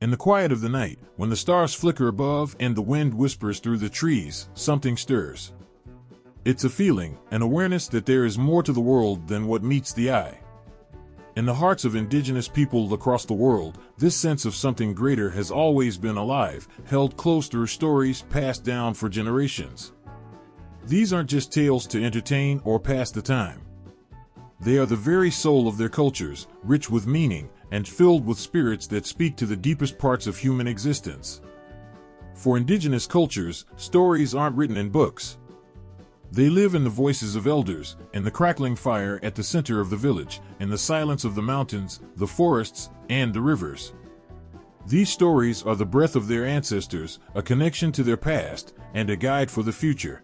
In the quiet of the night, when the stars flicker above and the wind whispers through the trees, something stirs. It's a feeling, an awareness that there is more to the world than what meets the eye. In the hearts of indigenous people across the world, this sense of something greater has always been alive, held close through stories passed down for generations. These aren't just tales to entertain or pass the time. They are the very soul of their cultures, rich with meaning, and filled with spirits that speak to the deepest parts of human existence. For indigenous cultures, stories aren't written in books. They live in the voices of elders, in the crackling fire at the center of the village, in the silence of the mountains, the forests, and the rivers. These stories are the breath of their ancestors, a connection to their past, and a guide for the future.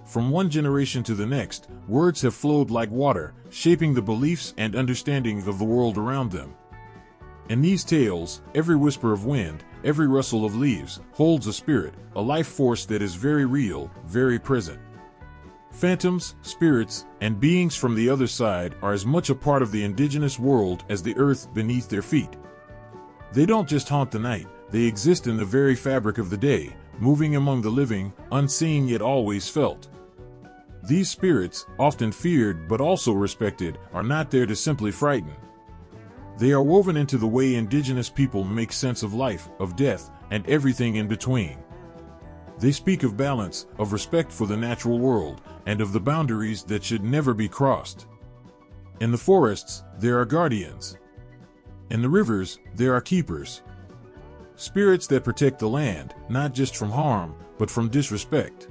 From one generation to the next, words have flowed like water, shaping the beliefs and understanding of the world around them. In these tales, every whisper of wind, every rustle of leaves, holds a spirit, a life force that is very real, very present. Phantoms, spirits, and beings from the other side are as much a part of the indigenous world as the earth beneath their feet. They don't just haunt the night, they exist in the very fabric of the day, moving among the living, unseen yet always felt. These spirits, often feared but also respected, are not there to simply frighten. They are woven into the way indigenous people make sense of life, of death, and everything in between. They speak of balance, of respect for the natural world, and of the boundaries that should never be crossed. In the forests, there are guardians. In the rivers, there are keepers. Spirits that protect the land, not just from harm, but from disrespect.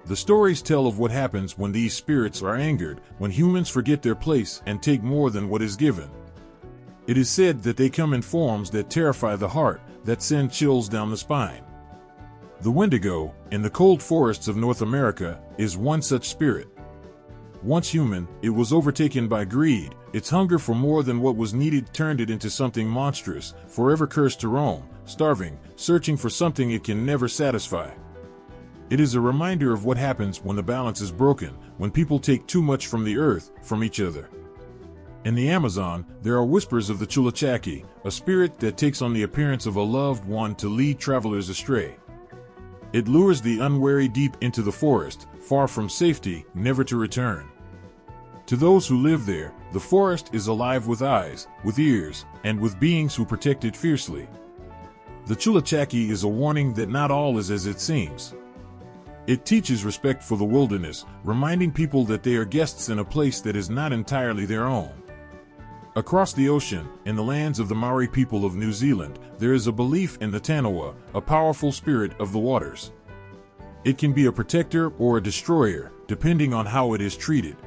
The stories tell of what happens when these spirits are angered, when humans forget their place and take more than what is given. It is said that they come in forms that terrify the heart, that send chills down the spine. The Wendigo, in the cold forests of North America, is one such spirit. Once human, it was overtaken by greed. Its hunger for more than what was needed turned it into something monstrous, forever cursed to roam, starving, searching for something it can never satisfy. It is a reminder of what happens when the balance is broken, when people take too much from the earth, from each other. In the Amazon, there are whispers of the Chulachaki, a spirit that takes on the appearance of a loved one to lead travelers astray. It lures the unwary deep into the forest, far from safety, never to return. To those who live there, the forest is alive with eyes, with ears, and with beings who protect it fiercely. The Chulachaki is a warning that not all is as it seems. It teaches respect for the wilderness, reminding people that they are guests in a place that is not entirely their own. Across the ocean, in the lands of the Maori people of New Zealand, there is a belief in the Tanawa, a powerful spirit of the waters. It can be a protector or a destroyer, depending on how it is treated.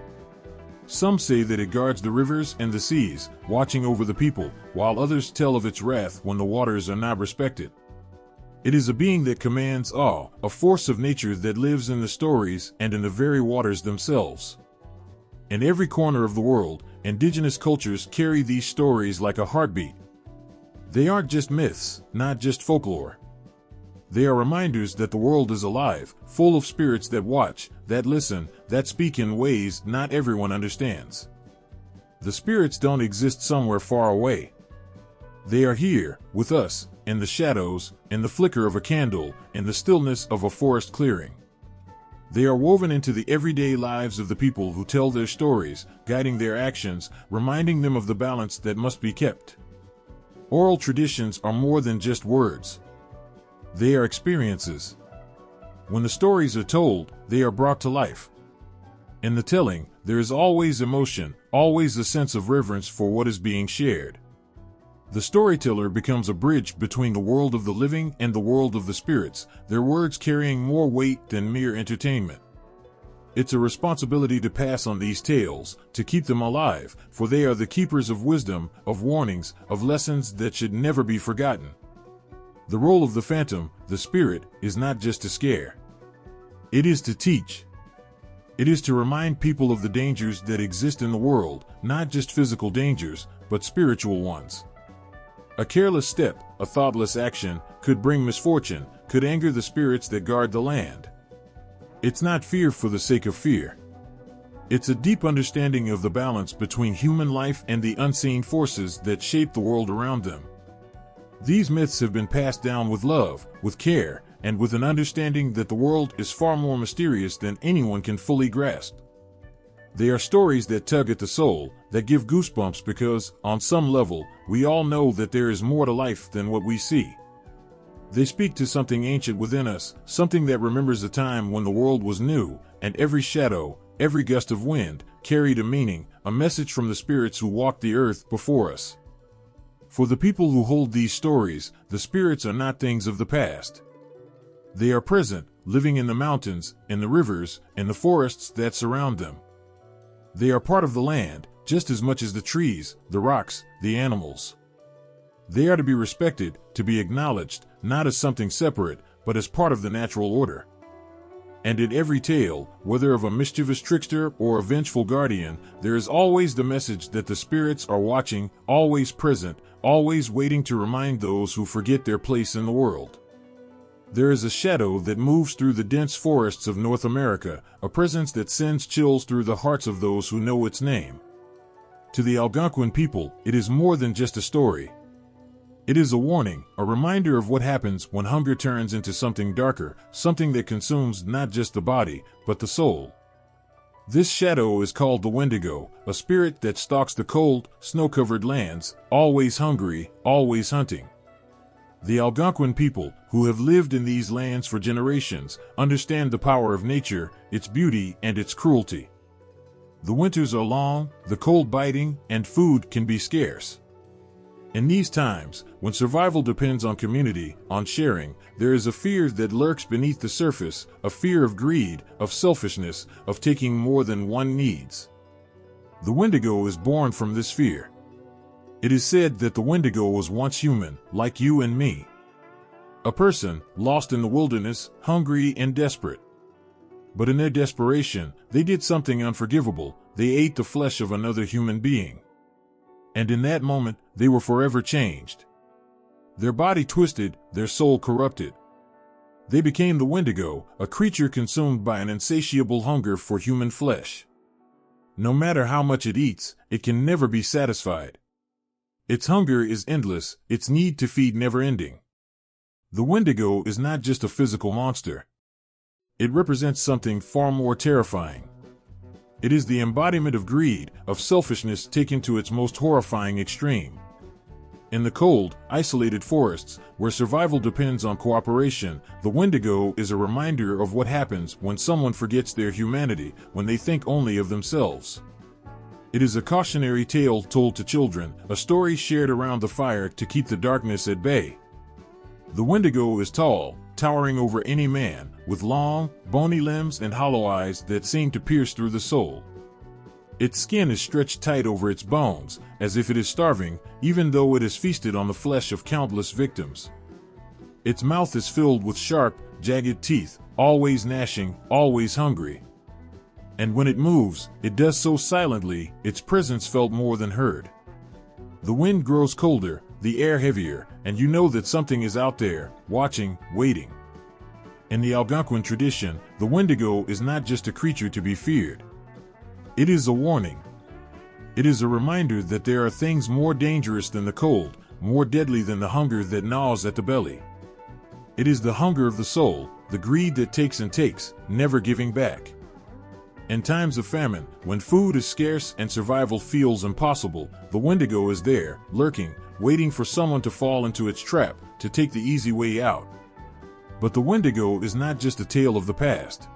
Some say that it guards the rivers and the seas, watching over the people, while others tell of its wrath when the waters are not respected. It is a being that commands awe, a force of nature that lives in the stories and in the very waters themselves. In every corner of the world, indigenous cultures carry these stories like a heartbeat. They aren't just myths, not just folklore. They are reminders that the world is alive, full of spirits that watch, that listen, that speak in ways not everyone understands. The spirits don't exist somewhere far away. They are here, with us, in the shadows, in the flicker of a candle, in the stillness of a forest clearing. They are woven into the everyday lives of the people who tell their stories, guiding their actions, reminding them of the balance that must be kept. Oral traditions are more than just words. They are experiences. When the stories are told, they are brought to life. In the telling, there is always emotion, always a sense of reverence for what is being shared. The storyteller becomes a bridge between the world of the living and the world of the spirits, their words carrying more weight than mere entertainment. It's a responsibility to pass on these tales, to keep them alive, for they are the keepers of wisdom, of warnings, of lessons that should never be forgotten. The role of the phantom, the spirit, is not just to scare. It is to teach. It is to remind people of the dangers that exist in the world, not just physical dangers, but spiritual ones. A careless step, a thoughtless action, could bring misfortune, could anger the spirits that guard the land. It's not fear for the sake of fear. It's a deep understanding of the balance between human life and the unseen forces that shape the world around them. These myths have been passed down with love, with care, and with an understanding that the world is far more mysterious than anyone can fully grasp. They are stories that tug at the soul, that give goosebumps because, on some level, we all know that there is more to life than what we see. They speak to something ancient within us, something that remembers a time when the world was new, and every shadow, every gust of wind, carried a meaning, a message from the spirits who walked the earth before us. For the people who hold these stories, the spirits are not things of the past. They are present, living in the mountains, in the rivers, in the forests that surround them. They are part of the land, just as much as the trees, the rocks, the animals. They are to be respected, to be acknowledged, not as something separate, but as part of the natural order. And in every tale, whether of a mischievous trickster or a vengeful guardian, there is always the message that the spirits are watching, always present, always waiting to remind those who forget their place in the world. There is a shadow that moves through the dense forests of North America, a presence that sends chills through the hearts of those who know its name. To the Algonquin people, it is more than just a story. It is a warning, a reminder of what happens when hunger turns into something darker, something that consumes not just the body, but the soul. This shadow is called the Wendigo, a spirit that stalks the cold, snow-covered lands, always hungry, always hunting. The Algonquin people, who have lived in these lands for generations, understand the power of nature, its beauty, and its cruelty. The winters are long, the cold biting, and food can be scarce. In these times, when survival depends on community, on sharing, there is a fear that lurks beneath the surface, a fear of greed, of selfishness, of taking more than one needs. The Wendigo is born from this fear. It is said that the Wendigo was once human, like you and me. A person, lost in the wilderness, hungry and desperate. But in their desperation, they did something unforgivable. They ate the flesh of another human being. And in that moment, they were forever changed. Their body twisted, their soul corrupted. They became the Wendigo, a creature consumed by an insatiable hunger for human flesh. No matter how much it eats, it can never be satisfied. Its hunger is endless, its need to feed never-ending. The Wendigo is not just a physical monster. It represents something far more terrifying. It is the embodiment of greed, of selfishness taken to its most horrifying extreme. In the cold, isolated forests, where survival depends on cooperation, the Wendigo is a reminder of what happens when someone forgets their humanity, when they think only of themselves. It is a cautionary tale told to children, a story shared around the fire to keep the darkness at bay. The Wendigo is tall, towering over any man, with long, bony limbs and hollow eyes that seem to pierce through the soul. Its skin is stretched tight over its bones, as if it is starving, even though it has feasted on the flesh of countless victims. Its mouth is filled with sharp, jagged teeth, always gnashing, always hungry. And when it moves, it does so silently, its presence felt more than heard. The wind grows colder, the air heavier, and you know that something is out there, watching, waiting. In the Algonquin tradition, the Wendigo is not just a creature to be feared. It is a warning. It is a reminder that there are things more dangerous than the cold, more deadly than the hunger that gnaws at the belly. It is the hunger of the soul, the greed that takes and takes, never giving back. In times of famine, when food is scarce and survival feels impossible, the Wendigo is there, lurking, waiting for someone to fall into its trap, to take the easy way out. But the Wendigo is not just a tale of the past.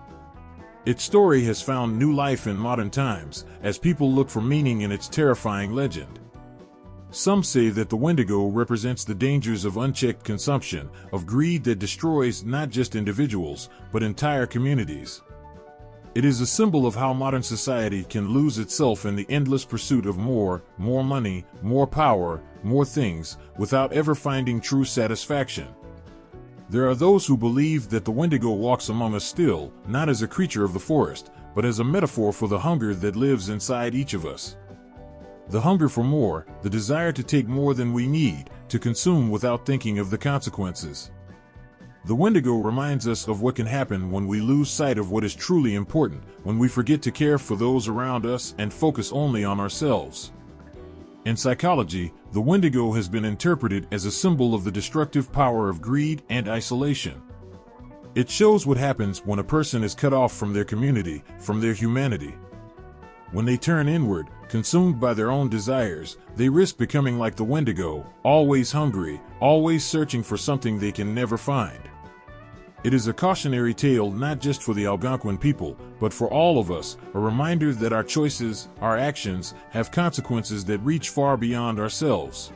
Its story has found new life in modern times, as people look for meaning in its terrifying legend. Some say that the Wendigo represents the dangers of unchecked consumption, of greed that destroys not just individuals, but entire communities. It is a symbol of how modern society can lose itself in the endless pursuit of more money, more power, more things, without ever finding true satisfaction. There are those who believe that the Wendigo walks among us still, not as a creature of the forest, but as a metaphor for the hunger that lives inside each of us. The hunger for more, the desire to take more than we need, to consume without thinking of the consequences. The Wendigo reminds us of what can happen when we lose sight of what is truly important, when we forget to care for those around us and focus only on ourselves. In psychology, the Wendigo has been interpreted as a symbol of the destructive power of greed and isolation. It shows what happens when a person is cut off from their community, from their humanity. When they turn inward, consumed by their own desires, they risk becoming like the Wendigo, always hungry, always searching for something they can never find. It is a cautionary tale not just for the Algonquin people, but for all of us, a reminder that our choices, our actions, have consequences that reach far beyond ourselves.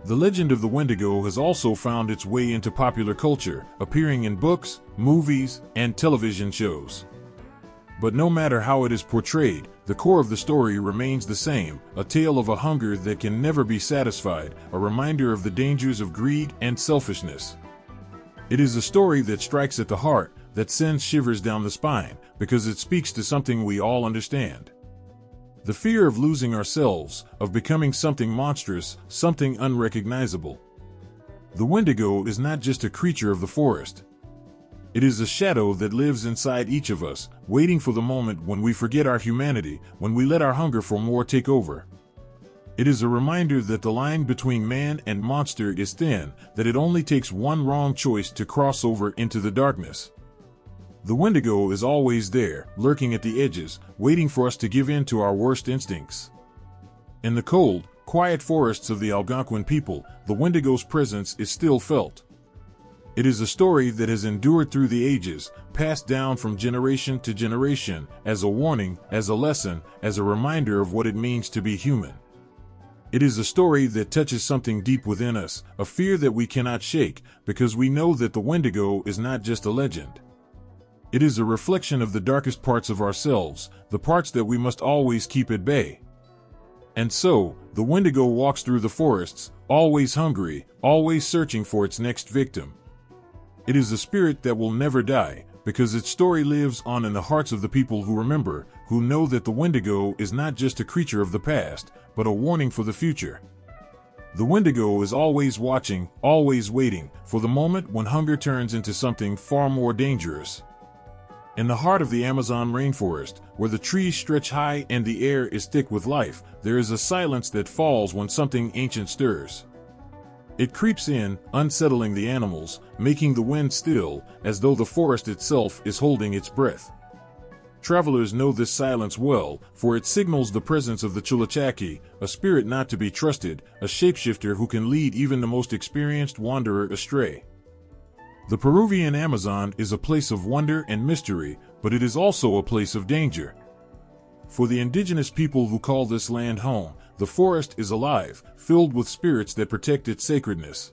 The legend of the Wendigo has also found its way into popular culture, appearing in books, movies, and television shows. But no matter how it is portrayed, the core of the story remains the same, a tale of a hunger that can never be satisfied, a reminder of the dangers of greed and selfishness. It is a story that strikes at the heart, that sends shivers down the spine, because it speaks to something we all understand. The fear of losing ourselves, of becoming something monstrous, something unrecognizable. The Wendigo is not just a creature of the forest. It is a shadow that lives inside each of us, waiting for the moment when we forget our humanity, when we let our hunger for more take over. It is a reminder that the line between man and monster is thin, that it only takes one wrong choice to cross over into the darkness. The Wendigo is always there, lurking at the edges, waiting for us to give in to our worst instincts. In the cold, quiet forests of the Algonquin people, the Wendigo's presence is still felt. It is a story that has endured through the ages, passed down from generation to generation, as a warning, as a lesson, as a reminder of what it means to be human. It is a story that touches something deep within us, a fear that we cannot shake, because we know that the Wendigo is not just a legend. It is a reflection of the darkest parts of ourselves, the parts that we must always keep at bay. And so, the Wendigo walks through the forests, always hungry, always searching for its next victim. It is a spirit that will never die, because its story lives on in the hearts of the people who remember, who know that the Wendigo is not just a creature of the past, but a warning for the future. The Wendigo is always watching, always waiting, for the moment when hunger turns into something far more dangerous. In the heart of the Amazon rainforest, where the trees stretch high and the air is thick with life, there is a silence that falls when something ancient stirs. It creeps in, unsettling the animals, making the wind still, as though the forest itself is holding its breath. Travelers know this silence well, for it signals the presence of the Chulachaki, a spirit not to be trusted, a shapeshifter who can lead even the most experienced wanderer astray. The Peruvian Amazon is a place of wonder and mystery, but it is also a place of danger. For the indigenous people who call this land home, the forest is alive, filled with spirits that protect its sacredness.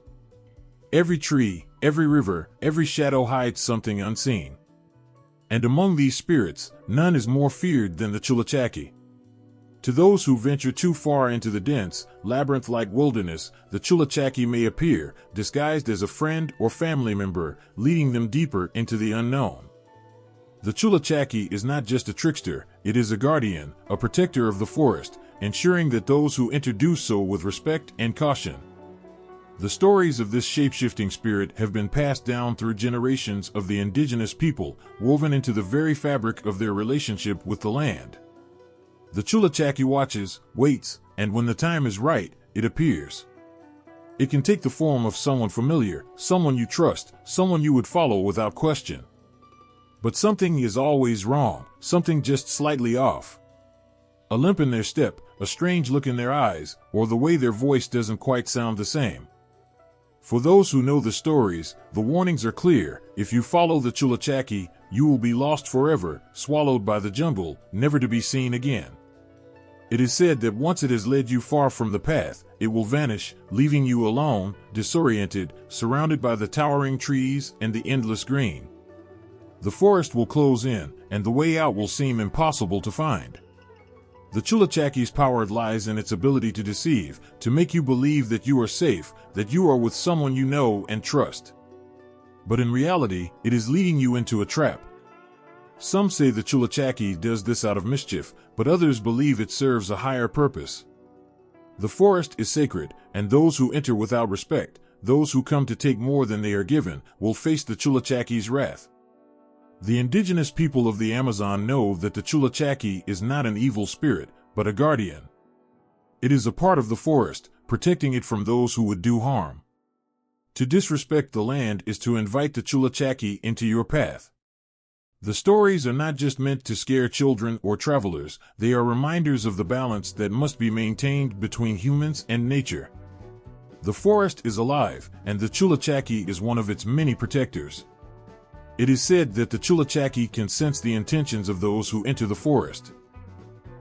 Every tree, every river, every shadow hides something unseen. And among these spirits, none is more feared than the Chulachaki. To those who venture too far into the dense, labyrinth-like wilderness, the Chulachaki may appear, disguised as a friend or family member, leading them deeper into the unknown. The Chulachaki is not just a trickster, it is a guardian, a protector of the forest, ensuring that those who enter do so with respect and caution. The stories of this shape-shifting spirit have been passed down through generations of the indigenous people, woven into the very fabric of their relationship with the land. The Chulachaki watches, waits, and when the time is right, it appears. It can take the form of someone familiar, someone you trust, someone you would follow without question. But something is always wrong, something just slightly off. A limp in their step, a strange look in their eyes, or the way their voice doesn't quite sound the same. For those who know the stories, the warnings are clear. If you follow the Chulachaki, you will be lost forever, swallowed by the jungle, never to be seen again. It is said that once it has led you far from the path, it will vanish, leaving you alone, disoriented, surrounded by the towering trees and the endless green. The forest will close in, and the way out will seem impossible to find. The Chulachaki's power lies in its ability to deceive, to make you believe that you are safe, that you are with someone you know and trust. But in reality, it is leading you into a trap. Some say the Chulachaki does this out of mischief, but others believe it serves a higher purpose. The forest is sacred, and those who enter without respect, those who come to take more than they are given, will face the Chulachaki's wrath. The indigenous people of the Amazon know that the Chulachaki is not an evil spirit, but a guardian. It is a part of the forest, protecting it from those who would do harm. To disrespect the land is to invite the Chulachaki into your path. The stories are not just meant to scare children or travelers, they are reminders of the balance that must be maintained between humans and nature. The forest is alive, and the Chulachaki is one of its many protectors. It is said that the Chulachaki can sense the intentions of those who enter the forest.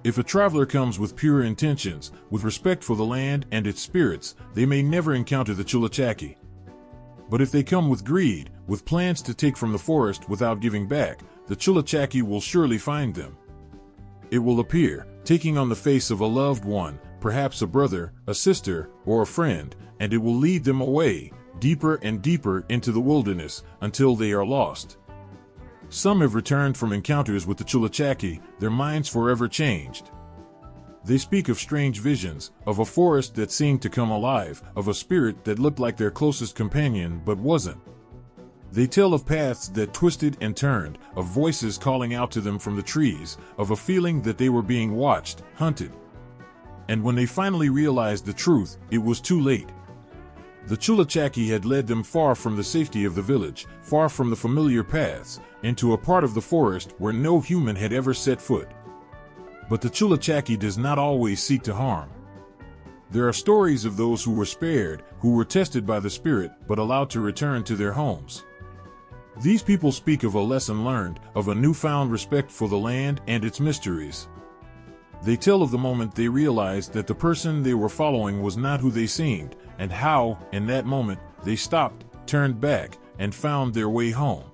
If a traveler comes with pure intentions, with respect for the land and its spirits, they may never encounter the Chulachaki. But if they come with greed, with plans to take from the forest without giving back, the Chulachaki will surely find them. It will appear, taking on the face of a loved one, perhaps a brother, a sister, or a friend, and it will lead them away, deeper and deeper into the wilderness, until they are lost. Some have returned from encounters with the Chulachaki, their minds forever changed. They speak of strange visions, of a forest that seemed to come alive, of a spirit that looked like their closest companion but wasn't. They tell of paths that twisted and turned, of voices calling out to them from the trees, of a feeling that they were being watched, hunted. And when they finally realized the truth, it was too late. The Chulachaki had led them far from the safety of the village, far from the familiar paths, into a part of the forest where no human had ever set foot. But the Chulachaki does not always seek to harm. There are stories of those who were spared, who were tested by the spirit, but allowed to return to their homes. These people speak of a lesson learned, of a newfound respect for the land and its mysteries. They tell of the moment they realized that the person they were following was not who they seemed, and how, in that moment, they stopped, turned back, and found their way home.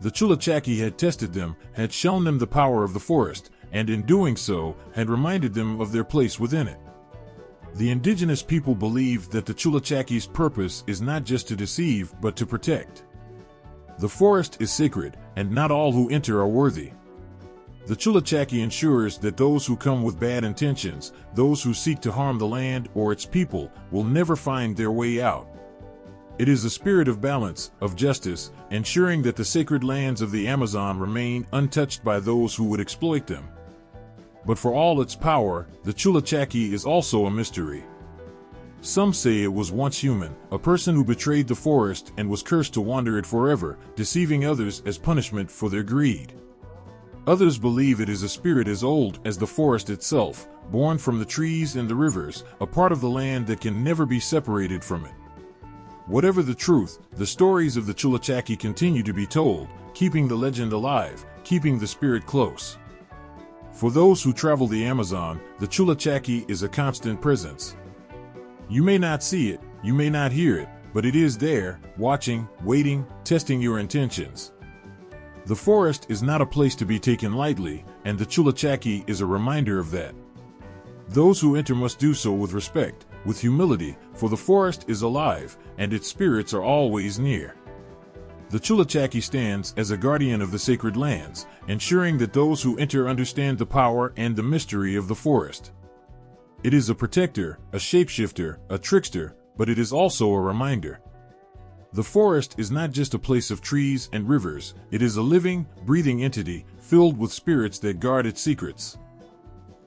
The Chulachaki had tested them, had shown them the power of the forest, and in doing so, had reminded them of their place within it. The indigenous people believe that the Chulachaki's purpose is not just to deceive, but to protect. The forest is sacred, and not all who enter are worthy. The Chulachaki ensures that those who come with bad intentions, those who seek to harm the land or its people, will never find their way out. It is a spirit of balance, of justice, ensuring that the sacred lands of the Amazon remain untouched by those who would exploit them. But for all its power, the Chulachaki is also a mystery. Some say it was once human, a person who betrayed the forest and was cursed to wander it forever, deceiving others as punishment for their greed. Others believe it is a spirit as old as the forest itself, born from the trees and the rivers, a part of the land that can never be separated from it. Whatever the truth, the stories of the Chulachaki continue to be told, keeping the legend alive, keeping the spirit close. For those who travel the Amazon, the Chulachaki is a constant presence. You may not see it, you may not hear it, but it is there, watching, waiting, testing your intentions. The forest is not a place to be taken lightly, and the Chulachaki is a reminder of that. Those who enter must do so with respect, with humility, for the forest is alive, and its spirits are always near. The Chulachaki stands as a guardian of the sacred lands, ensuring that those who enter understand the power and the mystery of the forest. It is a protector, a shapeshifter, a trickster, but it is also a reminder. The forest is not just a place of trees and rivers, it is a living, breathing entity, filled with spirits that guard its secrets.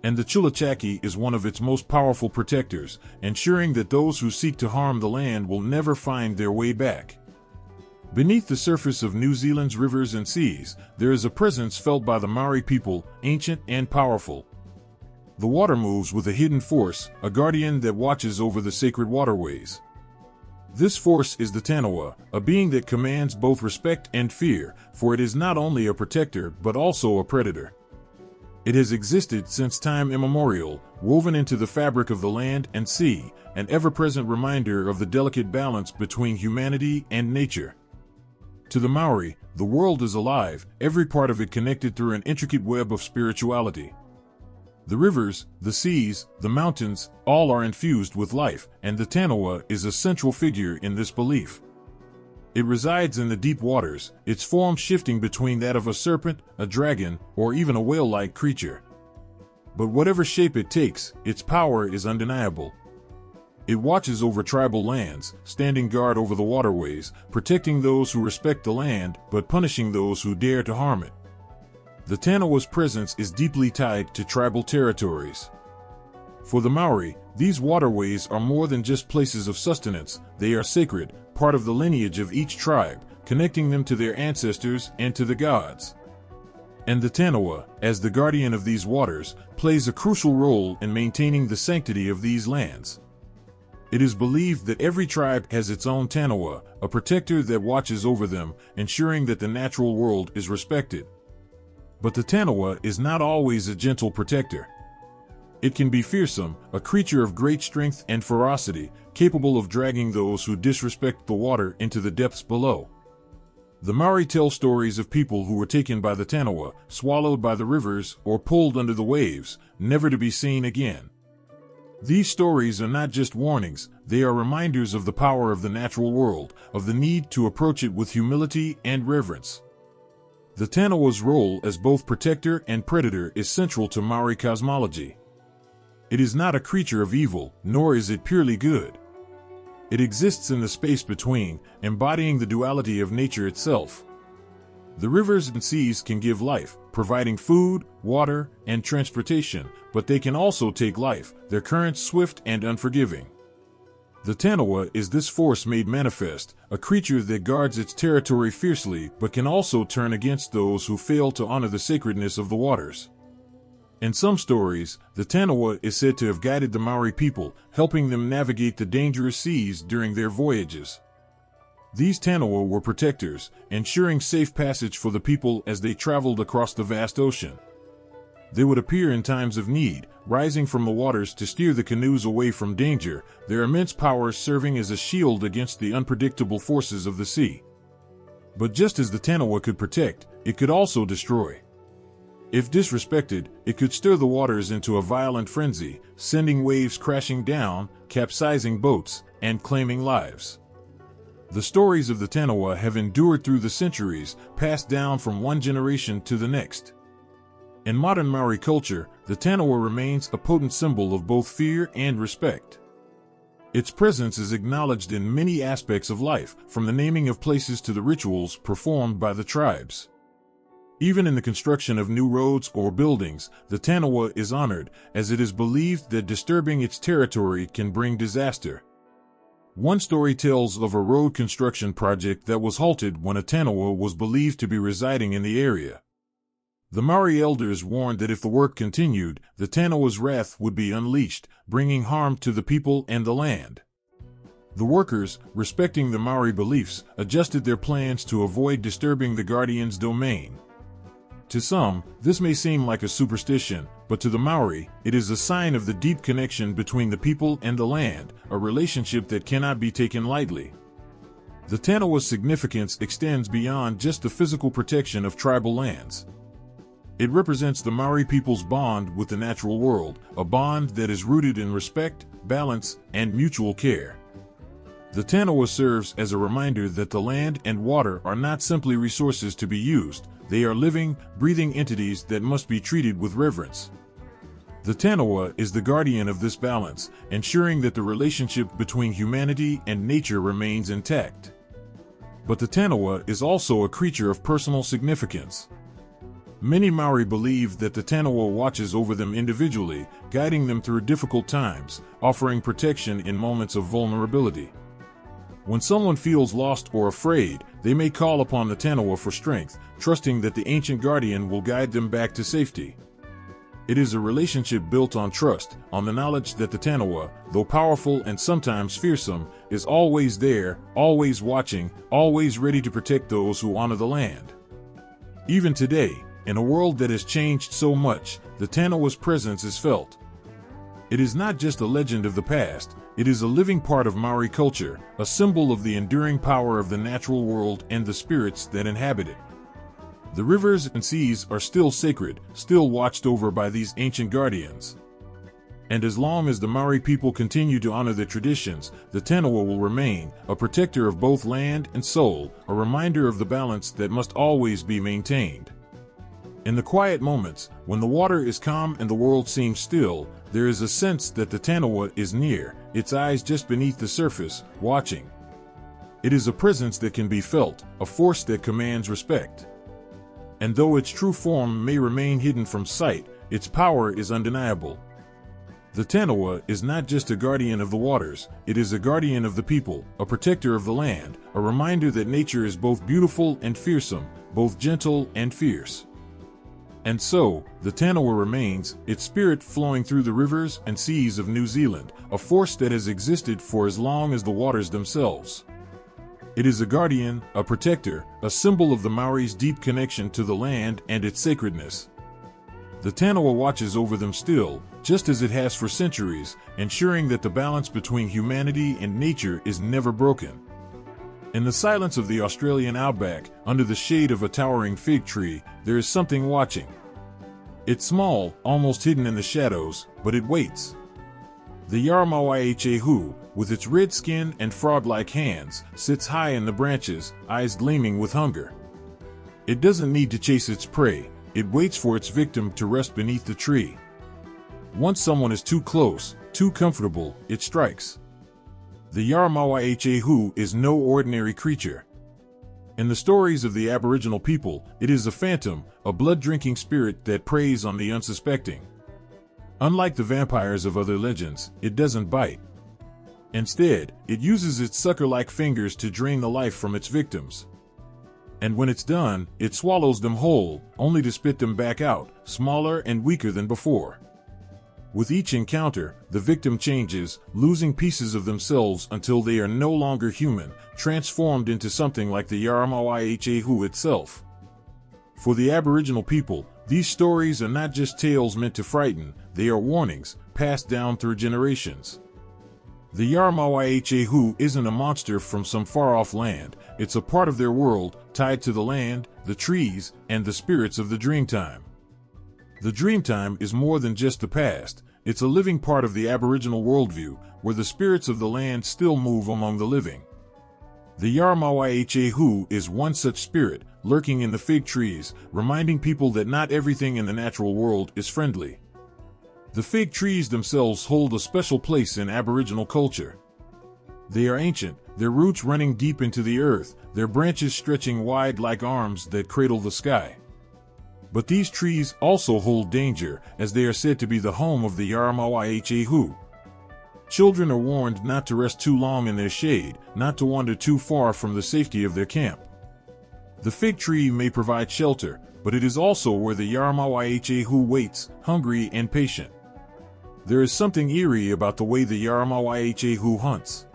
And the Chulachaki is one of its most powerful protectors, ensuring that those who seek to harm the land will never find their way back. Beneath the surface of New Zealand's rivers and seas, there is a presence felt by the Maori people, ancient and powerful. The water moves with a hidden force, a guardian that watches over the sacred waterways. This force is the Tanawa, a being that commands both respect and fear, for it is not only a protector but also a predator. It has existed since time immemorial, woven into the fabric of the land and sea, an ever-present reminder of the delicate balance between humanity and nature. To the Maori, the world is alive, every part of it connected through an intricate web of spirituality. The rivers, the seas, the mountains, all are infused with life, and the Tanawa is a central figure in this belief. It resides in the deep waters, its form shifting between that of a serpent, a dragon, or even a whale-like creature. But whatever shape it takes, its power is undeniable. It watches over tribal lands, standing guard over the waterways, protecting those who respect the land, but punishing those who dare to harm it. The Tanawa's presence is deeply tied to tribal territories. For the Maori, these waterways are more than just places of sustenance, they are sacred, part of the lineage of each tribe, connecting them to their ancestors and to the gods. And the Tanawa, as the guardian of these waters, plays a crucial role in maintaining the sanctity of these lands. It is believed that every tribe has its own Tanawa, a protector that watches over them, ensuring that the natural world is respected. But the Tanawa is not always a gentle protector. It can be fearsome, a creature of great strength and ferocity, capable of dragging those who disrespect the water into the depths below. The Maori tell stories of people who were taken by the Tanawa, swallowed by the rivers, or pulled under the waves, never to be seen again. These stories are not just warnings, they are reminders of the power of the natural world, of the need to approach it with humility and reverence. The Tanawa's role as both protector and predator is central to Maori cosmology. It is not a creature of evil, nor is it purely good. It exists in the space between, embodying the duality of nature itself. The rivers and seas can give life, providing food, water, and transportation, but they can also take life, their currents swift and unforgiving. The Tanawa is this force made manifest, a creature that guards its territory fiercely but can also turn against those who fail to honor the sacredness of the waters. In some stories, the Tanawa is said to have guided the Maori people, helping them navigate the dangerous seas during their voyages. These Tanawa were protectors, ensuring safe passage for the people as they traveled across the vast ocean. They would appear in times of need, rising from the waters to steer the canoes away from danger, their immense powers serving as a shield against the unpredictable forces of the sea. But just as the Tanawa could protect, it could also destroy. If disrespected, it could stir the waters into a violent frenzy, sending waves crashing down, capsizing boats, and claiming lives. The stories of the Tanawa have endured through the centuries, passed down from one generation to the next. In modern Maori culture, the Tanawa remains a potent symbol of both fear and respect. Its presence is acknowledged in many aspects of life, from the naming of places to the rituals performed by the tribes. Even in the construction of new roads or buildings, the Tanawa is honored, as it is believed that disturbing its territory can bring disaster. One story tells of a road construction project that was halted when a Tanawa was believed to be residing in the area. The Maori elders warned that if the work continued, the Tanawa's wrath would be unleashed, bringing harm to the people and the land. The workers, respecting the Maori beliefs, adjusted their plans to avoid disturbing the guardian's domain. To some, this may seem like a superstition, but to the Maori, it is a sign of the deep connection between the people and the land, a relationship that cannot be taken lightly. The Tanawa's significance extends beyond just the physical protection of tribal lands. It represents the Maori people's bond with the natural world, a bond that is rooted in respect, balance, and mutual care. The Tanawa serves as a reminder that the land and water are not simply resources to be used, they are living, breathing entities that must be treated with reverence. The Tanawa is the guardian of this balance, ensuring that the relationship between humanity and nature remains intact. But the Tanawa is also a creature of personal significance. Many Maori believe that the Tanawa watches over them individually, guiding them through difficult times, offering protection in moments of vulnerability. When someone feels lost or afraid, they may call upon the Tanawa for strength, trusting that the ancient guardian will guide them back to safety. It is a relationship built on trust, on the knowledge that the Tanawa, though powerful and sometimes fearsome, is always there, always watching, always ready to protect those who honor the land. Even today, in a world that has changed so much, the Tanawa's presence is felt. It is not just a legend of the past, it is a living part of Maori culture, a symbol of the enduring power of the natural world and the spirits that inhabit it. The rivers and seas are still sacred, still watched over by these ancient guardians. And as long as the Maori people continue to honor their traditions, the Tanawa will remain, a protector of both land and soul, a reminder of the balance that must always be maintained. In the quiet moments, when the water is calm and the world seems still, there is a sense that the Tanawa is near, its eyes just beneath the surface, watching. It is a presence that can be felt, a force that commands respect. And though its true form may remain hidden from sight, its power is undeniable. The Tanawa is not just a guardian of the waters, it is a guardian of the people, a protector of the land, a reminder that nature is both beautiful and fearsome, both gentle and fierce. And so, the Tanawa remains, its spirit flowing through the rivers and seas of New Zealand, a force that has existed for as long as the waters themselves. It is a guardian, a protector, a symbol of the Maori's deep connection to the land and its sacredness. The Tanawa watches over them still, just as it has for centuries, ensuring that the balance between humanity and nature is never broken. In the silence of the Australian outback, under the shade of a towering fig tree, there is something watching. It's small, almost hidden in the shadows, but it waits. The Yaramawaichehu, with its red skin and frog-like hands, sits high in the branches, eyes gleaming with hunger. It doesn't need to chase its prey. It waits for its victim to rest beneath the tree. Once someone is too close, too comfortable, it strikes. The Yaramawaichehu is no ordinary creature. In the stories of the Aboriginal people, it is a phantom, a blood-drinking spirit that preys on the unsuspecting. Unlike the vampires of other legends, it doesn't bite. Instead, it uses its sucker-like fingers to drain the life from its victims. And when it's done, it swallows them whole, only to spit them back out, smaller and weaker than before. With each encounter, the victim changes, losing pieces of themselves until they are no longer human, transformed into something like the Yaramawaichehu itself. For the Aboriginal people, these stories are not just tales meant to frighten, they are warnings, passed down through generations. The Yaramawaichehu isn't a monster from some far-off land, it's a part of their world, tied to the land, the trees, and the spirits of the Dreamtime. The Dreamtime is more than just the past, it's a living part of the Aboriginal worldview, where the spirits of the land still move among the living. The Yaramawaichehu is one such spirit, lurking in the fig trees, reminding people that not everything in the natural world is friendly. The fig trees themselves hold a special place in Aboriginal culture. They are ancient, their roots running deep into the earth, their branches stretching wide like arms that cradle the sky. But these trees also hold danger, as they are said to be the home of the Yaramawaichehu. Children are warned not to rest too long in their shade, not to wander too far from the safety of their camp. The fig tree may provide shelter, but it is also where the Yaramawaichehu waits, hungry and patient. There is something eerie about the way the Yaramawaichehu hunts.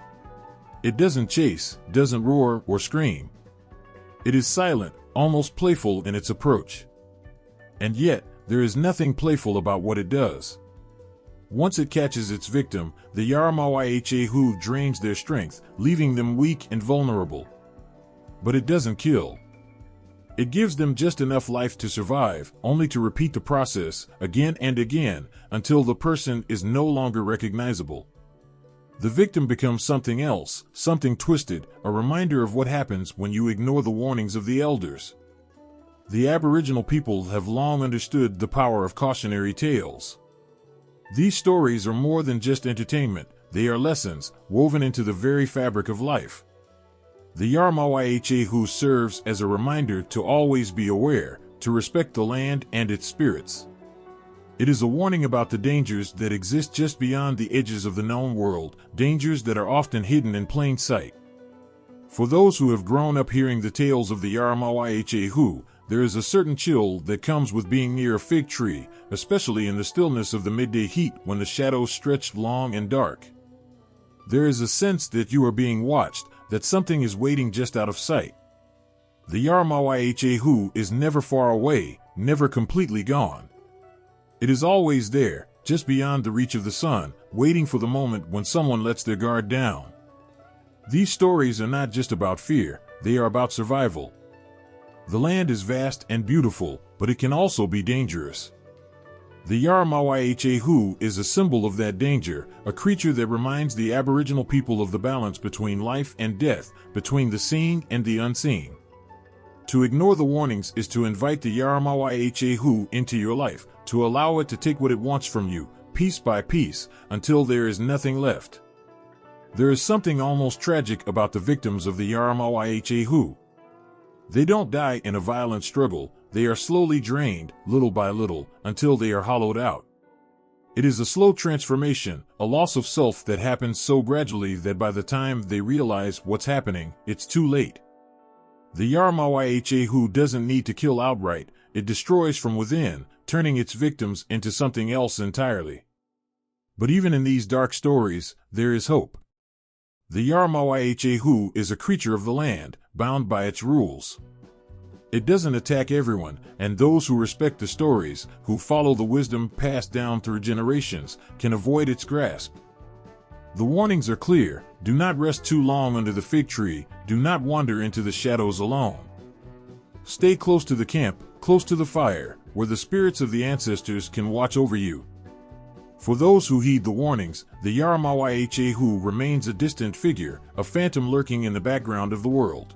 It doesn't chase, doesn't roar or scream. It is silent, almost playful in its approach. And yet, there is nothing playful about what it does. Once it catches its victim, the Yaramawaichehu drains their strength, leaving them weak and vulnerable. But it doesn't kill. It gives them just enough life to survive, only to repeat the process again and again until the person is no longer recognizable. The victim becomes something else, something twisted, a reminder of what happens when you ignore the warnings of the elders. The Aboriginal people have long understood the power of cautionary tales. These stories are more than just entertainment, they are lessons, woven into the very fabric of life. The Yaramawaichehu serves as a reminder to always be aware, to respect the land and its spirits. It is a warning about the dangers that exist just beyond the edges of the known world, dangers that are often hidden in plain sight. For those who have grown up hearing the tales of the Yaramawaichehu, there is a certain chill that comes with being near a fig tree, especially in the stillness of the midday heat when the shadows stretch long and dark. There is a sense that you are being watched, that something is waiting just out of sight. The Yaramawaichehu is never far away, never completely gone. It is always there, just beyond the reach of the sun, waiting for the moment when someone lets their guard down. These stories are not just about fear, they are about survival. The land is vast and beautiful, but it can also be dangerous. The Yaramawaichehu is a symbol of that danger, a creature that reminds the Aboriginal people of the balance between life and death, between the seen and the unseen. To ignore the warnings is to invite the Yaramawaichehu into your life, to allow it to take what it wants from you, piece by piece, until there is nothing left. There is something almost tragic about the victims of the Yaramawaichehu. They don't die in a violent struggle, they are slowly drained, little by little, until they are hollowed out. It is a slow transformation, a loss of self that happens so gradually that by the time they realize what's happening, it's too late. The Yarmawyahu doesn't need to kill outright, it destroys from within, turning its victims into something else entirely. But even in these dark stories, there is hope. The Yarmawyahu is a creature of the land, bound by its rules. It doesn't attack everyone, and those who respect the stories, who follow the wisdom passed down through generations, can avoid its grasp. The warnings are clear: do not rest too long under the fig tree, do not wander into the shadows alone. Stay close to the camp, close to the fire, where the spirits of the ancestors can watch over you. For those who heed the warnings, the Yarmawyahu remains a distant figure, a phantom lurking in the background of the world.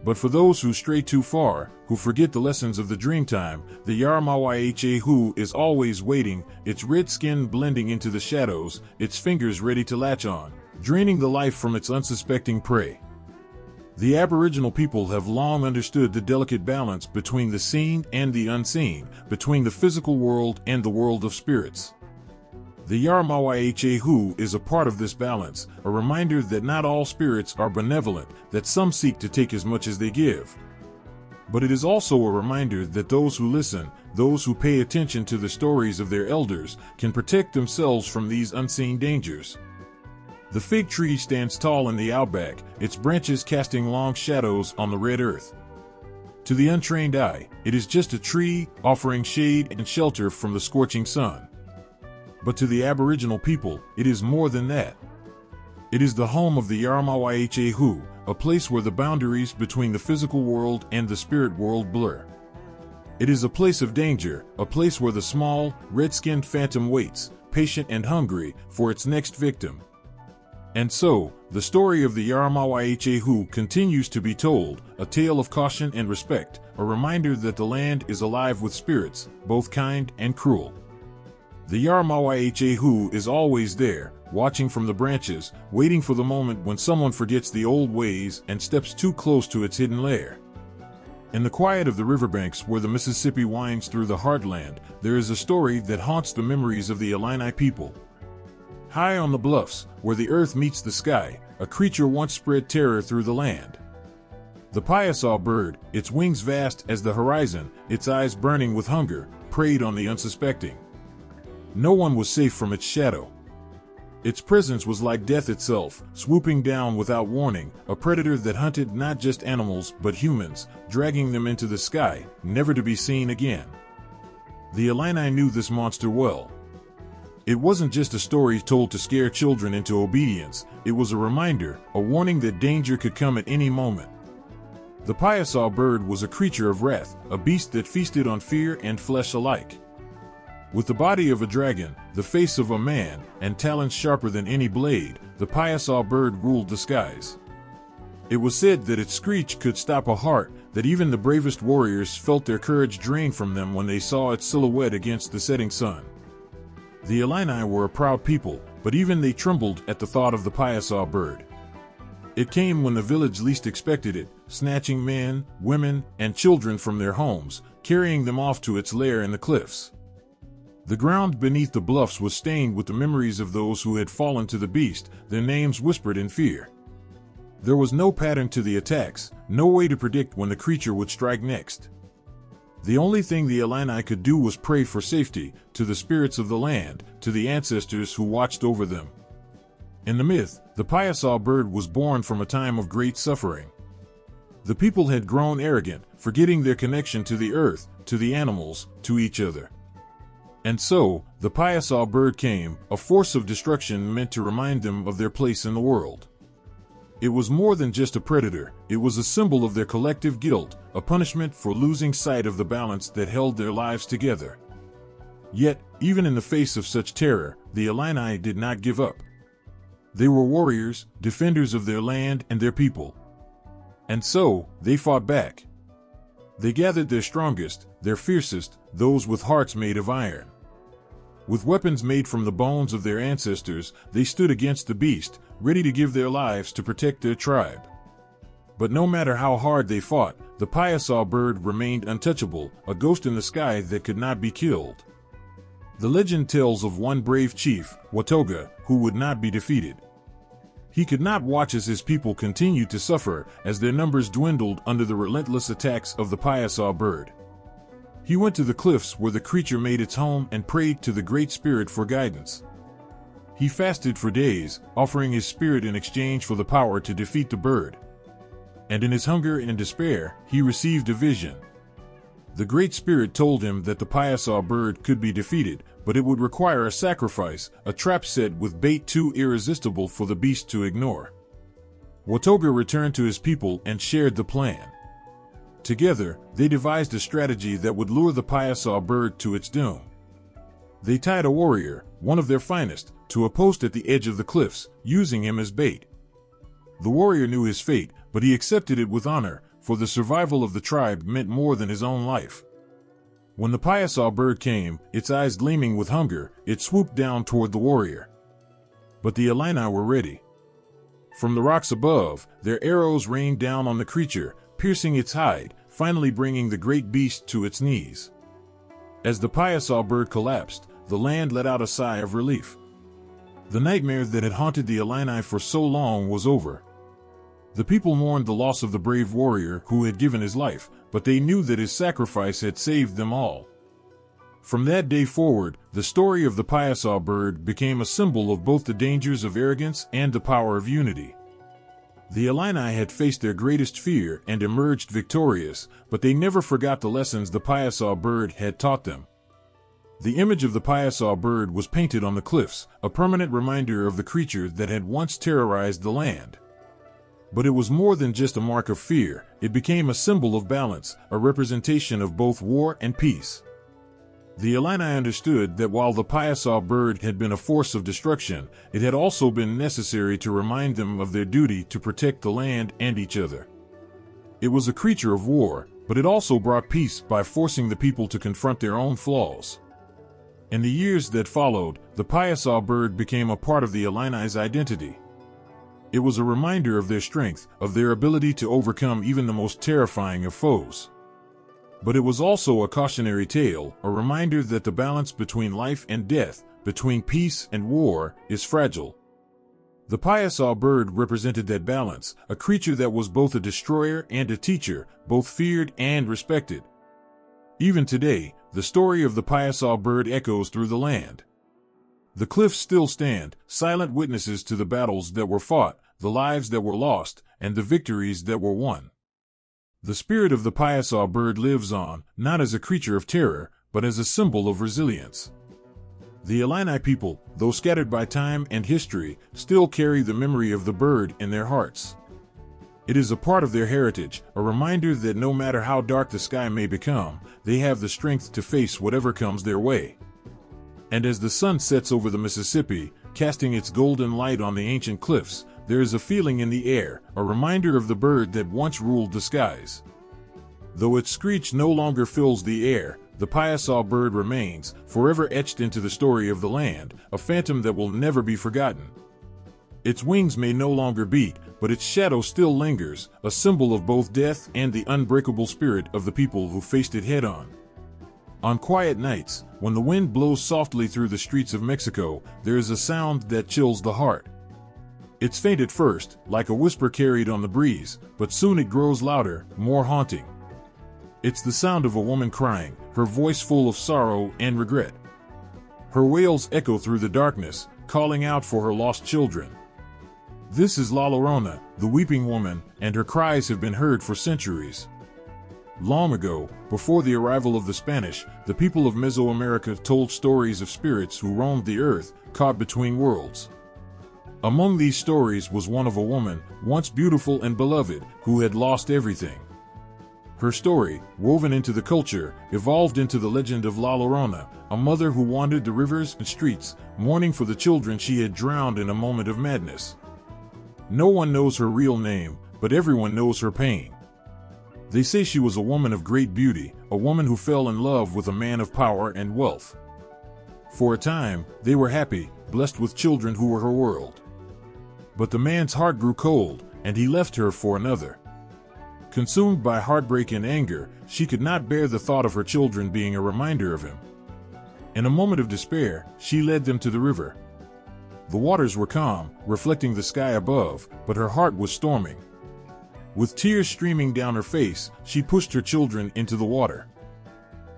But for those who stray too far, who forget the lessons of the dreamtime, the Yarmawyahu is always waiting, its red skin blending into the shadows, its fingers ready to latch on, draining the life from its unsuspecting prey. The Aboriginal people have long understood the delicate balance between the seen and the unseen, between the physical world and the world of spirits. The Yarmawyahu is a part of this balance, a reminder that not all spirits are benevolent, that some seek to take as much as they give. But it is also a reminder that those who listen, those who pay attention to the stories of their elders, can protect themselves from these unseen dangers. The fig tree stands tall in the outback, its branches casting long shadows on the red earth. To the untrained eye, it is just a tree, offering shade and shelter from the scorching sun. But to the Aboriginal people, it is more than that. It is the home of the Yarmawyahu, a place where the boundaries between the physical world and the spirit world blur. It is a place of danger, a place where the small, red-skinned phantom waits, patient and hungry, for its next victim. And so, the story of the Yarmawyahu continues to be told, a tale of caution and respect, a reminder that the land is alive with spirits, both kind and cruel. The Yarmawyahu is always there, watching from the branches, waiting for the moment when someone forgets the old ways and steps too close to its hidden lair. In the quiet of the riverbanks where the Mississippi winds through the heartland, there is a story that haunts the memories of the Illini people. High on the bluffs, where the earth meets the sky, a creature once spread terror through the land. The Piasaw bird, its wings vast as the horizon, its eyes burning with hunger, preyed on the unsuspecting. No one was safe from its shadow. Its presence was like death itself, swooping down without warning, a predator that hunted not just animals but humans, dragging them into the sky, never to be seen again. The Illini knew this monster well. It wasn't just a story told to scare children into obedience, it was a reminder, a warning that danger could come at any moment. The Piasaw bird was a creature of wrath, a beast that feasted on fear and flesh alike. With the body of a dragon, the face of a man, and talons sharper than any blade, the Piasaw bird ruled the skies. It was said that its screech could stop a heart, that even the bravest warriors felt their courage drain from them when they saw its silhouette against the setting sun. The Illini were a proud people, but even they trembled at the thought of the Piasaw bird. It came when the village least expected it, snatching men, women, and children from their homes, carrying them off to its lair in the cliffs. The ground beneath the bluffs was stained with the memories of those who had fallen to the beast, their names whispered in fear. There was no pattern to the attacks, no way to predict when the creature would strike next. The only thing the Illini could do was pray for safety, to the spirits of the land, to the ancestors who watched over them. In the myth, the Piasaw bird was born from a time of great suffering. The people had grown arrogant, forgetting their connection to the earth, to the animals, to each other. And so, the Piasaw bird came, a force of destruction meant to remind them of their place in the world. It was more than just a predator, it was a symbol of their collective guilt, a punishment for losing sight of the balance that held their lives together. Yet, even in the face of such terror, the Illini did not give up. They were warriors, defenders of their land and their people. And so, they fought back. They gathered their strongest, their fiercest, those with hearts made of iron. With weapons made from the bones of their ancestors, they stood against the beast, ready to give their lives to protect their tribe. But no matter how hard they fought, the Piasaw bird remained untouchable, a ghost in the sky that could not be killed. The legend tells of one brave chief, Watoga, who would not be defeated. He could not watch as his people continued to suffer as their numbers dwindled under the relentless attacks of the Payasaw bird. He went to the cliffs where the creature made its home and prayed to the Great Spirit for guidance. He fasted for days, offering his spirit in exchange for the power to defeat the bird. And in his hunger and despair, he received a vision. The Great Spirit told him that the Payasaw bird could be defeated, but it would require a sacrifice, a trap set with bait too irresistible for the beast to ignore. Watoga returned to his people and shared the plan. Together, they devised a strategy that would lure the Payasaw bird to its doom. They tied a warrior, one of their finest, to a post at the edge of the cliffs, using him as bait. The warrior knew his fate, but he accepted it with honor, for the survival of the tribe meant more than his own life. When the Payasaw bird came, its eyes gleaming with hunger, it swooped down toward the warrior. But the Illini were ready. From the rocks above, their arrows rained down on the creature, piercing its hide, finally bringing the great beast to its knees. As the Payasaw bird collapsed, the land let out a sigh of relief. The nightmare that had haunted the Illini for so long was over. The people mourned the loss of the brave warrior who had given his life, but they knew that his sacrifice had saved them all. From that day forward, the story of the Payasaw bird became a symbol of both the dangers of arrogance and the power of unity. The Illini had faced their greatest fear and emerged victorious, but they never forgot the lessons the Payasaw bird had taught them. The image of the Payasaw bird was painted on the cliffs, a permanent reminder of the creature that had once terrorized the land. But it was more than just a mark of fear, it became a symbol of balance, a representation of both war and peace. The Illini understood that while the Payasaw bird had been a force of destruction, it had also been necessary to remind them of their duty to protect the land and each other. It was a creature of war, but it also brought peace by forcing the people to confront their own flaws. In the years that followed, the Payasaw bird became a part of the Illini's identity. It was a reminder of their strength, of their ability to overcome even the most terrifying of foes. But it was also a cautionary tale, a reminder that the balance between life and death, between peace and war, is fragile. The Payasaw bird represented that balance, a creature that was both a destroyer and a teacher, both feared and respected. Even today, the story of the Payasaw bird echoes through the land. The cliffs still stand, silent witnesses to the battles that were fought, the lives that were lost, and the victories that were won. The spirit of the Payasaw bird lives on, not as a creature of terror, but as a symbol of resilience. The Illini people, though scattered by time and history, still carry the memory of the bird in their hearts. It is a part of their heritage, a reminder that no matter how dark the sky may become, they have the strength to face whatever comes their way. And as the sun sets over the Mississippi, casting its golden light on the ancient cliffs, there is a feeling in the air, a reminder of the bird that once ruled the skies. Though its screech no longer fills the air, the Payasaw bird remains, forever etched into the story of the land, a phantom that will never be forgotten. Its wings may no longer beat, but its shadow still lingers, a symbol of both death and the unbreakable spirit of the people who faced it head-on. On quiet nights, when the wind blows softly through the streets of Mexico, there is a sound that chills the heart. It's faint at first, like a whisper carried on the breeze, but soon it grows louder, more haunting. It's the sound of a woman crying, her voice full of sorrow and regret. Her wails echo through the darkness, calling out for her lost children. This is La Llorona, the weeping woman, and her cries have been heard for centuries. Long ago, before the arrival of the Spanish, the people of Mesoamerica told stories of spirits who roamed the earth, caught between worlds. Among these stories was one of a woman, once beautiful and beloved, who had lost everything. Her story, woven into the culture, evolved into the legend of La Llorona, a mother who wandered the rivers and streets, mourning for the children she had drowned in a moment of madness. No one knows her real name, but everyone knows her pain. They say she was a woman of great beauty, a woman who fell in love with a man of power and wealth. For a time, they were happy, blessed with children who were her world. But the man's heart grew cold, and he left her for another. Consumed by heartbreak and anger, she could not bear the thought of her children being a reminder of him. In a moment of despair, she led them to the river. The waters were calm, reflecting the sky above, but her heart was storming. With tears streaming down her face, she pushed her children into the water.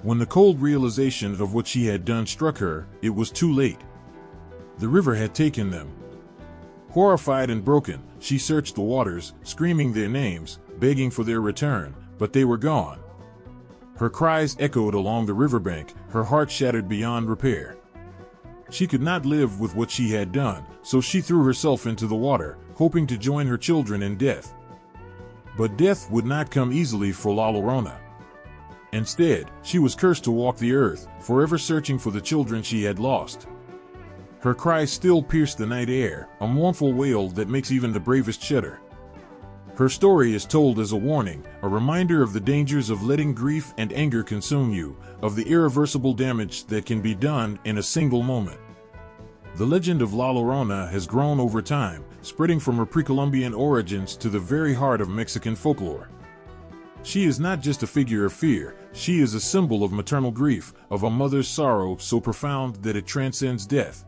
When the cold realization of what she had done struck her, it was too late. The river had taken them. Horrified and broken, she searched the waters, screaming their names, begging for their return, but they were gone. Her cries echoed along the riverbank, her heart shattered beyond repair. She could not live with what she had done, so she threw herself into the water, hoping to join her children in death. But death would not come easily for La Llorona. Instead, she was cursed to walk the earth, forever searching for the children she had lost. Her cries still pierced the night air, a mournful wail that makes even the bravest shudder. Her story is told as a warning, a reminder of the dangers of letting grief and anger consume you, of the irreversible damage that can be done in a single moment. The legend of La Llorona has grown over time, spreading from her pre-Columbian origins to the very heart of Mexican folklore. She is not just a figure of fear, she is a symbol of maternal grief, of a mother's sorrow so profound that it transcends death.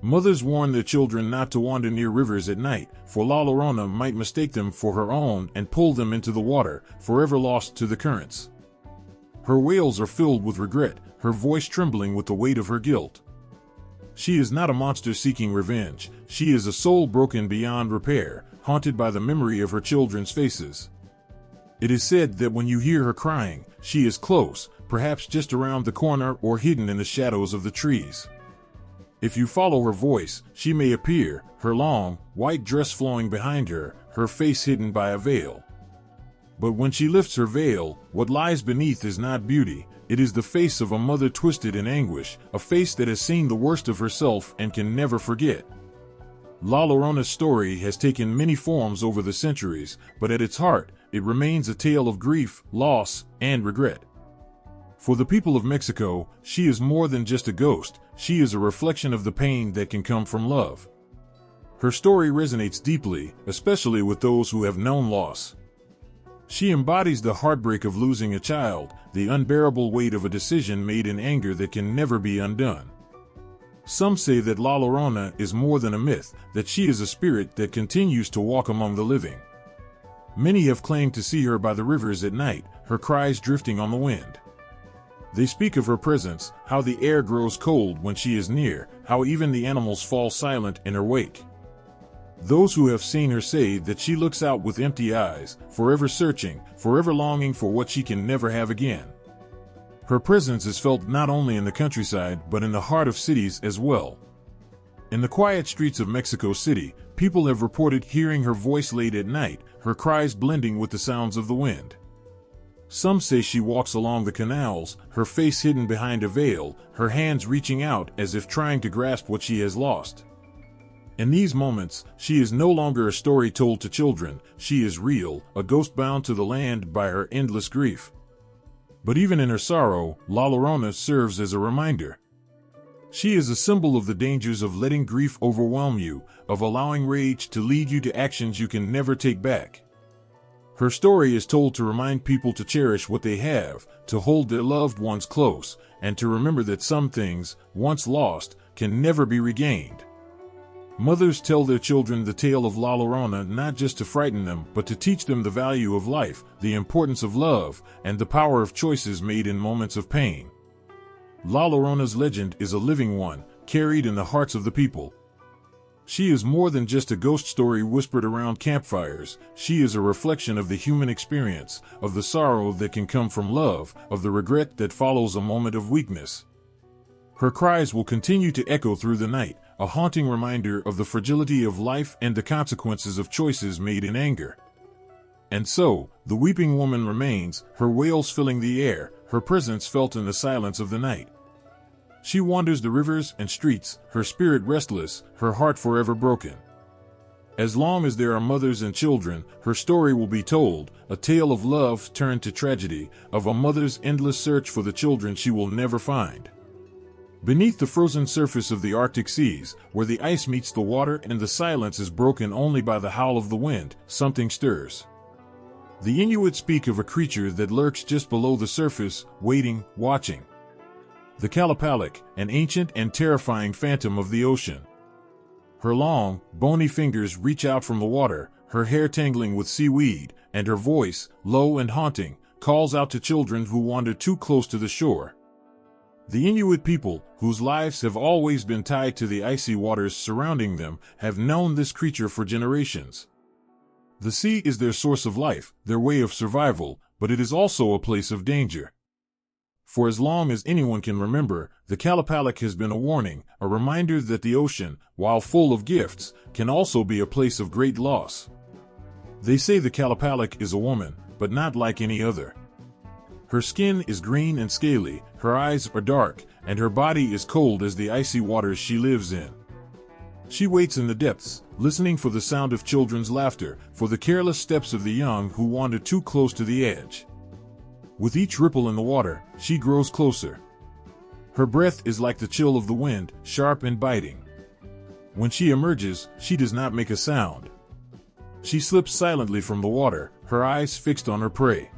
Mothers warn their children not to wander near rivers at night, for La Llorona might mistake them for her own and pull them into the water, forever lost to the currents. Her wails are filled with regret, her voice trembling with the weight of her guilt. She is not a monster seeking revenge, she is a soul broken beyond repair, haunted by the memory of her children's faces. It is said that when you hear her crying, she is close, perhaps just around the corner or hidden in the shadows of the trees. If you follow her voice, she may appear, her long, white dress flowing behind her, her face hidden by a veil. But when she lifts her veil, what lies beneath is not beauty, it is the face of a mother twisted in anguish, a face that has seen the worst of herself and can never forget. La Llorona's story has taken many forms over the centuries, but at its heart, it remains a tale of grief, loss, and regret. For the people of Mexico, she is more than just a ghost, she is a reflection of the pain that can come from love. Her story resonates deeply, especially with those who have known loss. She embodies the heartbreak of losing a child, the unbearable weight of a decision made in anger that can never be undone. Some say that La Llorona is more than a myth, that she is a spirit that continues to walk among the living. Many have claimed to see her by the rivers at night, her cries drifting on the wind. They speak of her presence, how the air grows cold when she is near, how even the animals fall silent in her wake. Those who have seen her say that she looks out with empty eyes, forever searching, forever longing for what she can never have again. Her presence is felt not only in the countryside but in the heart of cities as well. In the quiet streets of Mexico City, people have reported hearing her voice late at night, her cries blending with the sounds of the wind. Some say she walks along the canals, her face hidden behind a veil, her hands reaching out as if trying to grasp what she has lost. In these moments, she is no longer a story told to children, she is real, a ghost bound to the land by her endless grief. But even in her sorrow, La Llorona serves as a reminder. She is a symbol of the dangers of letting grief overwhelm you, of allowing rage to lead you to actions you can never take back. Her story is told to remind people to cherish what they have, to hold their loved ones close, and to remember that some things, once lost, can never be regained. Mothers tell their children the tale of La Llorona not just to frighten them, but to teach them the value of life, the importance of love, and the power of choices made in moments of pain. La Llorona's legend is a living one, carried in the hearts of the people. She is more than just a ghost story whispered around campfires, she is a reflection of the human experience, of the sorrow that can come from love, of the regret that follows a moment of weakness. Her cries will continue to echo through the night, a haunting reminder of the fragility of life and the consequences of choices made in anger. And so, the weeping woman remains, her wails filling the air, her presence felt in the silence of the night. She wanders the rivers and streets, her spirit restless, her heart forever broken. As long as there are mothers and children, her story will be told, a tale of love turned to tragedy, of a mother's endless search for the children she will never find. Beneath the frozen surface of the Arctic seas, where the ice meets the water and the silence is broken only by the howl of the wind, something stirs. The Inuit speak of a creature that lurks just below the surface, waiting, watching. The Kalapalik, an ancient and terrifying phantom of the ocean. Her long, bony fingers reach out from the water, her hair tangling with seaweed, and her voice, low and haunting, calls out to children who wander too close to the shore. The Inuit people, whose lives have always been tied to the icy waters surrounding them, have known this creature for generations. The sea is their source of life, their way of survival, but it is also a place of danger. For as long as anyone can remember, the Kalapalik has been a warning, a reminder that the ocean, while full of gifts, can also be a place of great loss. They say the Kalapalik is a woman, but not like any other. Her skin is green and scaly, her eyes are dark, and her body is cold as the icy waters she lives in. She waits in the depths, listening for the sound of children's laughter, for the careless steps of the young who wander too close to the edge. With each ripple in the water, she grows closer. Her breath is like the chill of the wind, sharp and biting. When she emerges, she does not make a sound. She slips silently from the water, her eyes fixed on her prey.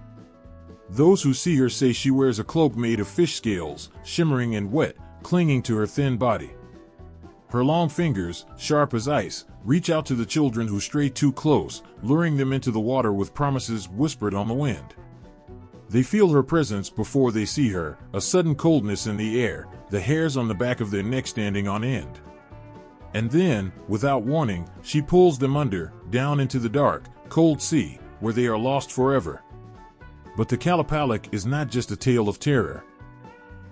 Those who see her say she wears a cloak made of fish scales, shimmering and wet, clinging to her thin body. Her long fingers, sharp as ice, reach out to the children who stray too close, luring them into the water with promises whispered on the wind. They feel her presence before they see her, a sudden coldness in the air, the hairs on the back of their neck standing on end. And then, without warning, she pulls them under, down into the dark, cold sea, where they are lost forever. But the Kalapalik is not just a tale of terror.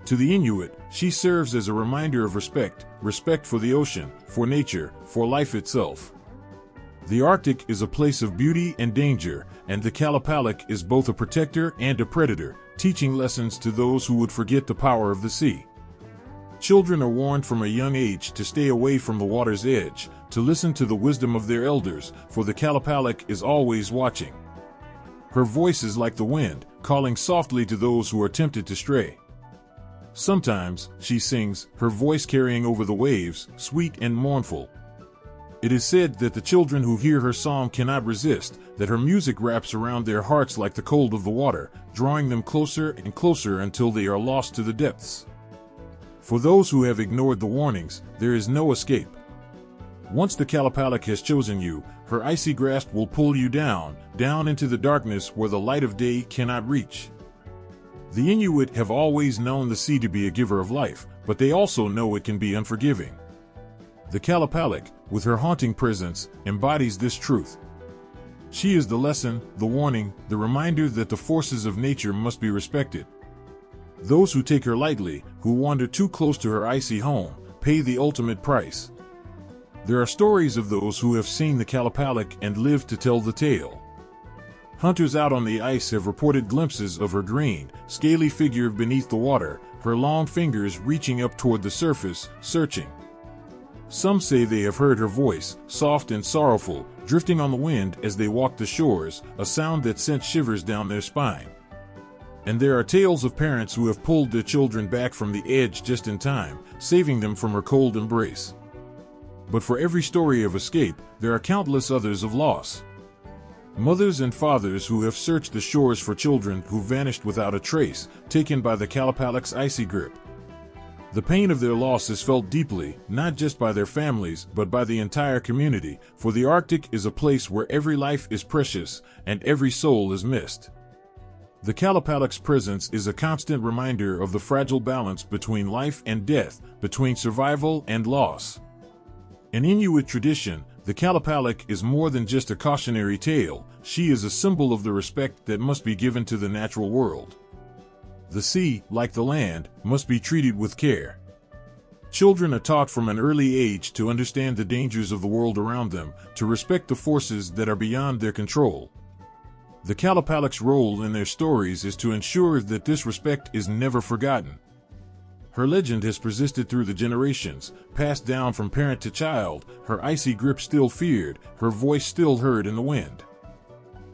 To the Inuit, she serves as a reminder of respect for the ocean, for nature, for life itself. The Arctic is a place of beauty and danger, and the Kalapalik is both a protector and a predator, teaching lessons to those who would forget the power of the sea. Children are warned from a young age to stay away from the water's edge, to listen to the wisdom of their elders, for the Kalapalik is always watching. Her voice is like the wind, calling softly to those who are tempted to stray. Sometimes, she sings, her voice carrying over the waves, sweet and mournful. It is said that the children who hear her song cannot resist, that her music wraps around their hearts like the cold of the water, drawing them closer and closer until they are lost to the depths. For those who have ignored the warnings, there is no escape. Once the Kalapalik has chosen you, her icy grasp will pull you down into the darkness where the light of day cannot reach. The Inuit have always known the sea to be a giver of life, but they also know it can be unforgiving. The Kalapalik, with her haunting presence, embodies this truth. She is the lesson, the warning, the reminder that the forces of nature must be respected. Those who take her lightly, who wander too close to her icy home, pay the ultimate price. There are stories of those who have seen the Kalapalik and lived to tell the tale. Hunters out on the ice have reported glimpses of her green, scaly figure beneath the water, her long fingers reaching up toward the surface, searching. Some say they have heard her voice, soft and sorrowful, drifting on the wind as they walk the shores, a sound that sent shivers down their spine. And there are tales of parents who have pulled their children back from the edge just in time, saving them from her cold embrace. But for every story of escape, there are countless others of loss. Mothers and fathers who have searched the shores for children who vanished without a trace, taken by the Kalapalik's icy grip. The pain of their loss is felt deeply, not just by their families, but by the entire community, for the Arctic is a place where every life is precious, and every soul is missed. The Kalapalik's presence is a constant reminder of the fragile balance between life and death, between survival and loss. In Inuit tradition, the Kalapalik is more than just a cautionary tale, she is a symbol of the respect that must be given to the natural world. The sea, like the land, must be treated with care. Children are taught from an early age to understand the dangers of the world around them, to respect the forces that are beyond their control. The Kalapalik's role in their stories is to ensure that this respect is never forgotten. Her legend has persisted through the generations, passed down from parent to child, her icy grip still feared, her voice still heard in the wind.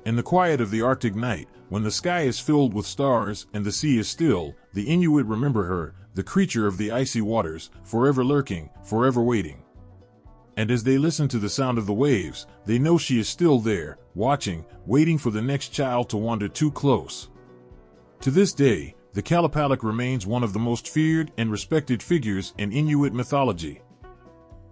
In the quiet of the Arctic night, when the sky is filled with stars and the sea is still, the Inuit remember her, the creature of the icy waters, forever lurking, forever waiting. And as they listen to the sound of the waves, they know she is still there, watching, waiting for the next child to wander too close. To this day, the Kalapalik remains one of the most feared and respected figures in Inuit mythology.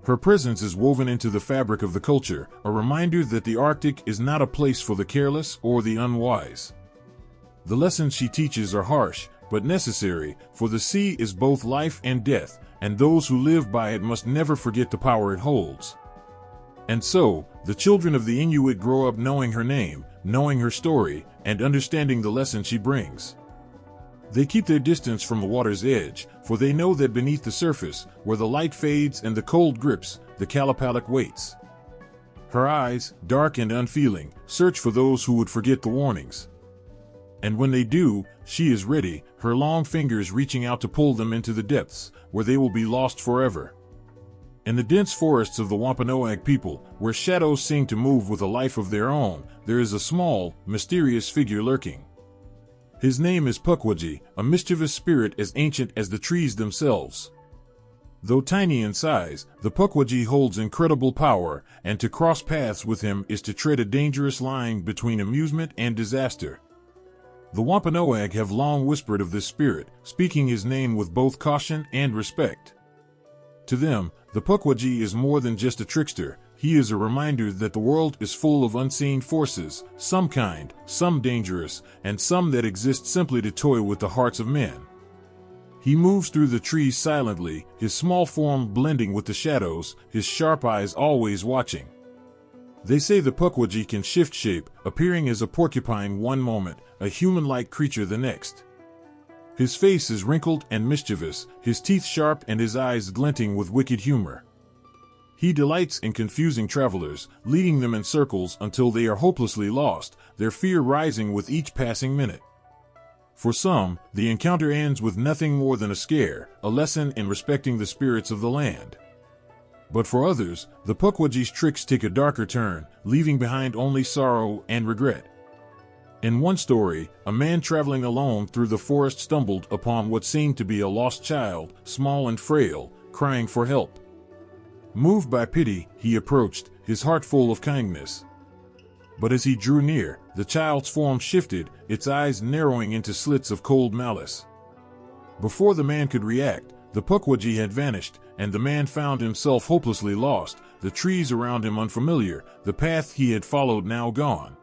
Her presence is woven into the fabric of the culture, a reminder that the Arctic is not a place for the careless or the unwise. The lessons she teaches are harsh, but necessary, for the sea is both life and death, and those who live by it must never forget the power it holds. And so, the children of the Inuit grow up knowing her name, knowing her story, and understanding the lesson she brings. They keep their distance from the water's edge, for they know that beneath the surface, where the light fades and the cold grips, the Kalapalik waits. Her eyes, dark and unfeeling, search for those who would forget the warnings. And when they do, she is ready, her long fingers reaching out to pull them into the depths, where they will be lost forever. In the dense forests of the Wampanoag people, where shadows seem to move with a life of their own, there is a small, mysterious figure lurking. His name is Pukwudgie, a mischievous spirit as ancient as the trees themselves. Though tiny in size, the Pukwudgie holds incredible power, and to cross paths with him is to tread a dangerous line between amusement and disaster. The Wampanoag have long whispered of this spirit, speaking his name with both caution and respect. To them, the Pukwudgie is more than just a trickster. He is a reminder that the world is full of unseen forces, some kind, some dangerous, and some that exist simply to toy with the hearts of men. He moves through the trees silently, his small form blending with the shadows, his sharp eyes always watching. They say the Pukwudgie can shift shape, appearing as a porcupine one moment, a human-like creature the next. His face is wrinkled and mischievous, his teeth sharp and his eyes glinting with wicked humor. He delights in confusing travelers, leading them in circles until they are hopelessly lost, their fear rising with each passing minute. For some, the encounter ends with nothing more than a scare, a lesson in respecting the spirits of the land. But for others, the Pukwudgie's tricks take a darker turn, leaving behind only sorrow and regret. In one story, a man traveling alone through the forest stumbled upon what seemed to be a lost child, small and frail, crying for help. Moved by pity, he approached, his heart full of kindness. But as he drew near, the child's form shifted, its eyes narrowing into slits of cold malice. Before the man could react, the Pukwudgie had vanished, and the man found himself hopelessly lost, the trees around him unfamiliar, the path he had followed now gone.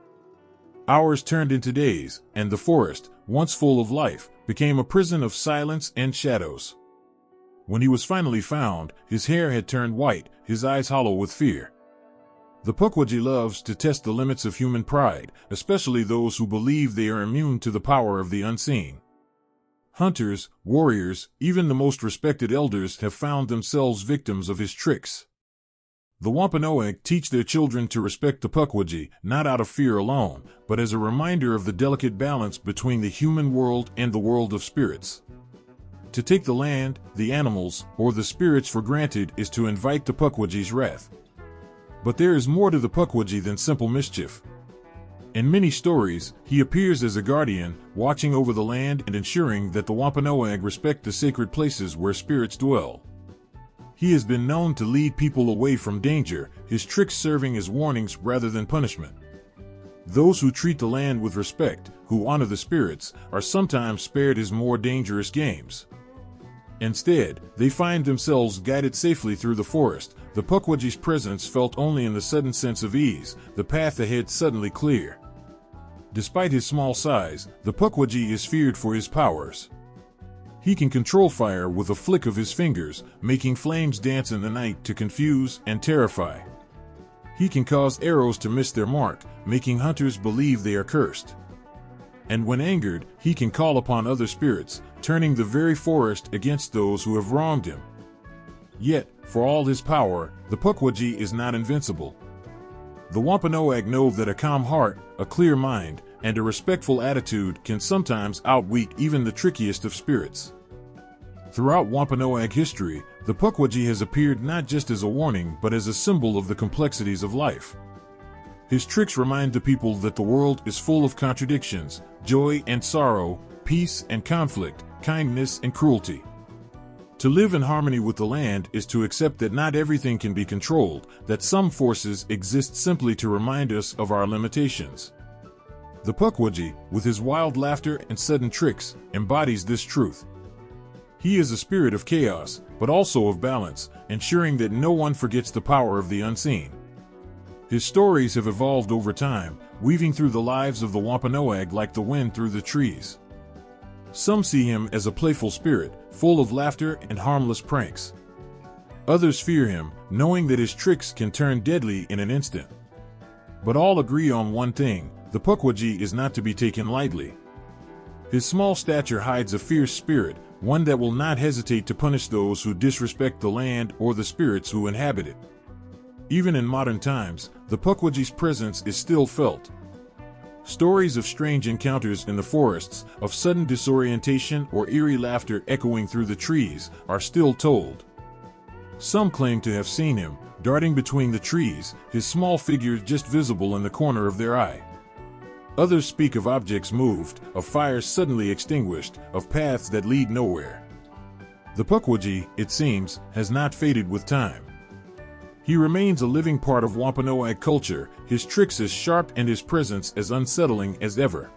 Hours turned into days, and the forest, once full of life, became a prison of silence and shadows. When he was finally found, his hair had turned white, his eyes hollow with fear. The Pukwudgie loves to test the limits of human pride, especially those who believe they are immune to the power of the unseen. Hunters, warriors, even the most respected elders have found themselves victims of his tricks. The Wampanoag teach their children to respect the Pukwudgie, not out of fear alone, but as a reminder of the delicate balance between the human world and the world of spirits. To take the land, the animals, or the spirits for granted is to invite the Pukwudgie's wrath. But there is more to the Pukwudgie than simple mischief. In many stories, he appears as a guardian, watching over the land and ensuring that the Wampanoag respect the sacred places where spirits dwell. He has been known to lead people away from danger, his tricks serving as warnings rather than punishment. Those who treat the land with respect, who honor the spirits, are sometimes spared his more dangerous games. Instead, they find themselves guided safely through the forest, the Pukwudgie's presence felt only in the sudden sense of ease, the path ahead suddenly clear. Despite his small size, the Pukwudgie is feared for his powers. He can control fire with a flick of his fingers, making flames dance in the night to confuse and terrify. He can cause arrows to miss their mark, making hunters believe they are cursed. And when angered, he can call upon other spirits, turning the very forest against those who have wronged him. Yet, for all his power, the Pukwudgie is not invincible. The Wampanoag know that a calm heart, a clear mind, and a respectful attitude can sometimes outwit even the trickiest of spirits. Throughout Wampanoag history, the Pukwudgie has appeared not just as a warning but as a symbol of the complexities of life. His tricks remind the people that the world is full of contradictions, joy and sorrow, peace and conflict, kindness and cruelty. To live in harmony with the land is to accept that not everything can be controlled, that some forces exist simply to remind us of our limitations. The Pukwudgie, with his wild laughter and sudden tricks, embodies this truth. He is a spirit of chaos, but also of balance, ensuring that no one forgets the power of the unseen. His stories have evolved over time, weaving through the lives of the Wampanoag like the wind through the trees. Some see him as a playful spirit, full of laughter and harmless pranks. Others fear him, knowing that his tricks can turn deadly in an instant. But all agree on one thing: the Pukwudgie is not to be taken lightly. His small stature hides a fierce spirit, one that will not hesitate to punish those who disrespect the land or the spirits who inhabit it. Even in modern times, the Pukwudgie's presence is still felt. Stories of strange encounters in the forests, of sudden disorientation or eerie laughter echoing through the trees, are still told. Some claim to have seen him, darting between the trees, his small figure just visible in the corner of their eye. Others speak of objects moved, of fires suddenly extinguished, of paths that lead nowhere. The Pukwudgie, it seems, has not faded with time. He remains a living part of Wampanoag culture, his tricks as sharp and his presence as unsettling as ever.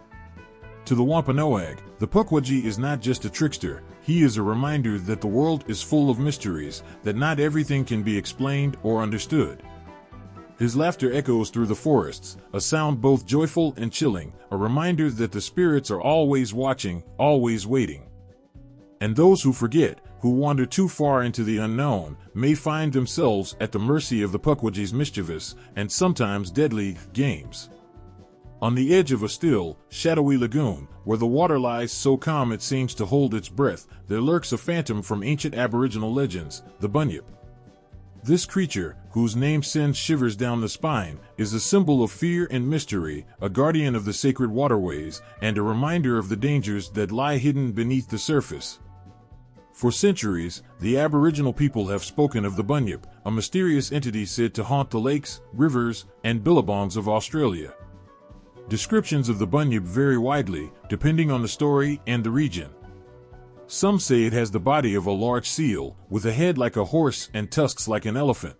To the Wampanoag, the Pukwudgie is not just a trickster, he is a reminder that the world is full of mysteries, that not everything can be explained or understood. His laughter echoes through the forests, a sound both joyful and chilling, a reminder that the spirits are always watching, always waiting. And those who forget, who wander too far into the unknown, may find themselves at the mercy of the Pukwudgie's mischievous, and sometimes deadly, games. On the edge of a still, shadowy lagoon, where the water lies so calm it seems to hold its breath, there lurks a phantom from ancient Aboriginal legends, the Bunyip. This creature, whose name sends shivers down the spine, is a symbol of fear and mystery, a guardian of the sacred waterways, and a reminder of the dangers that lie hidden beneath the surface. For centuries, the Aboriginal people have spoken of the Bunyip, a mysterious entity said to haunt the lakes, rivers, and billabongs of Australia. Descriptions of the Bunyip vary widely, depending on the story and the region. Some say it has the body of a large seal, with a head like a horse and tusks like an elephant.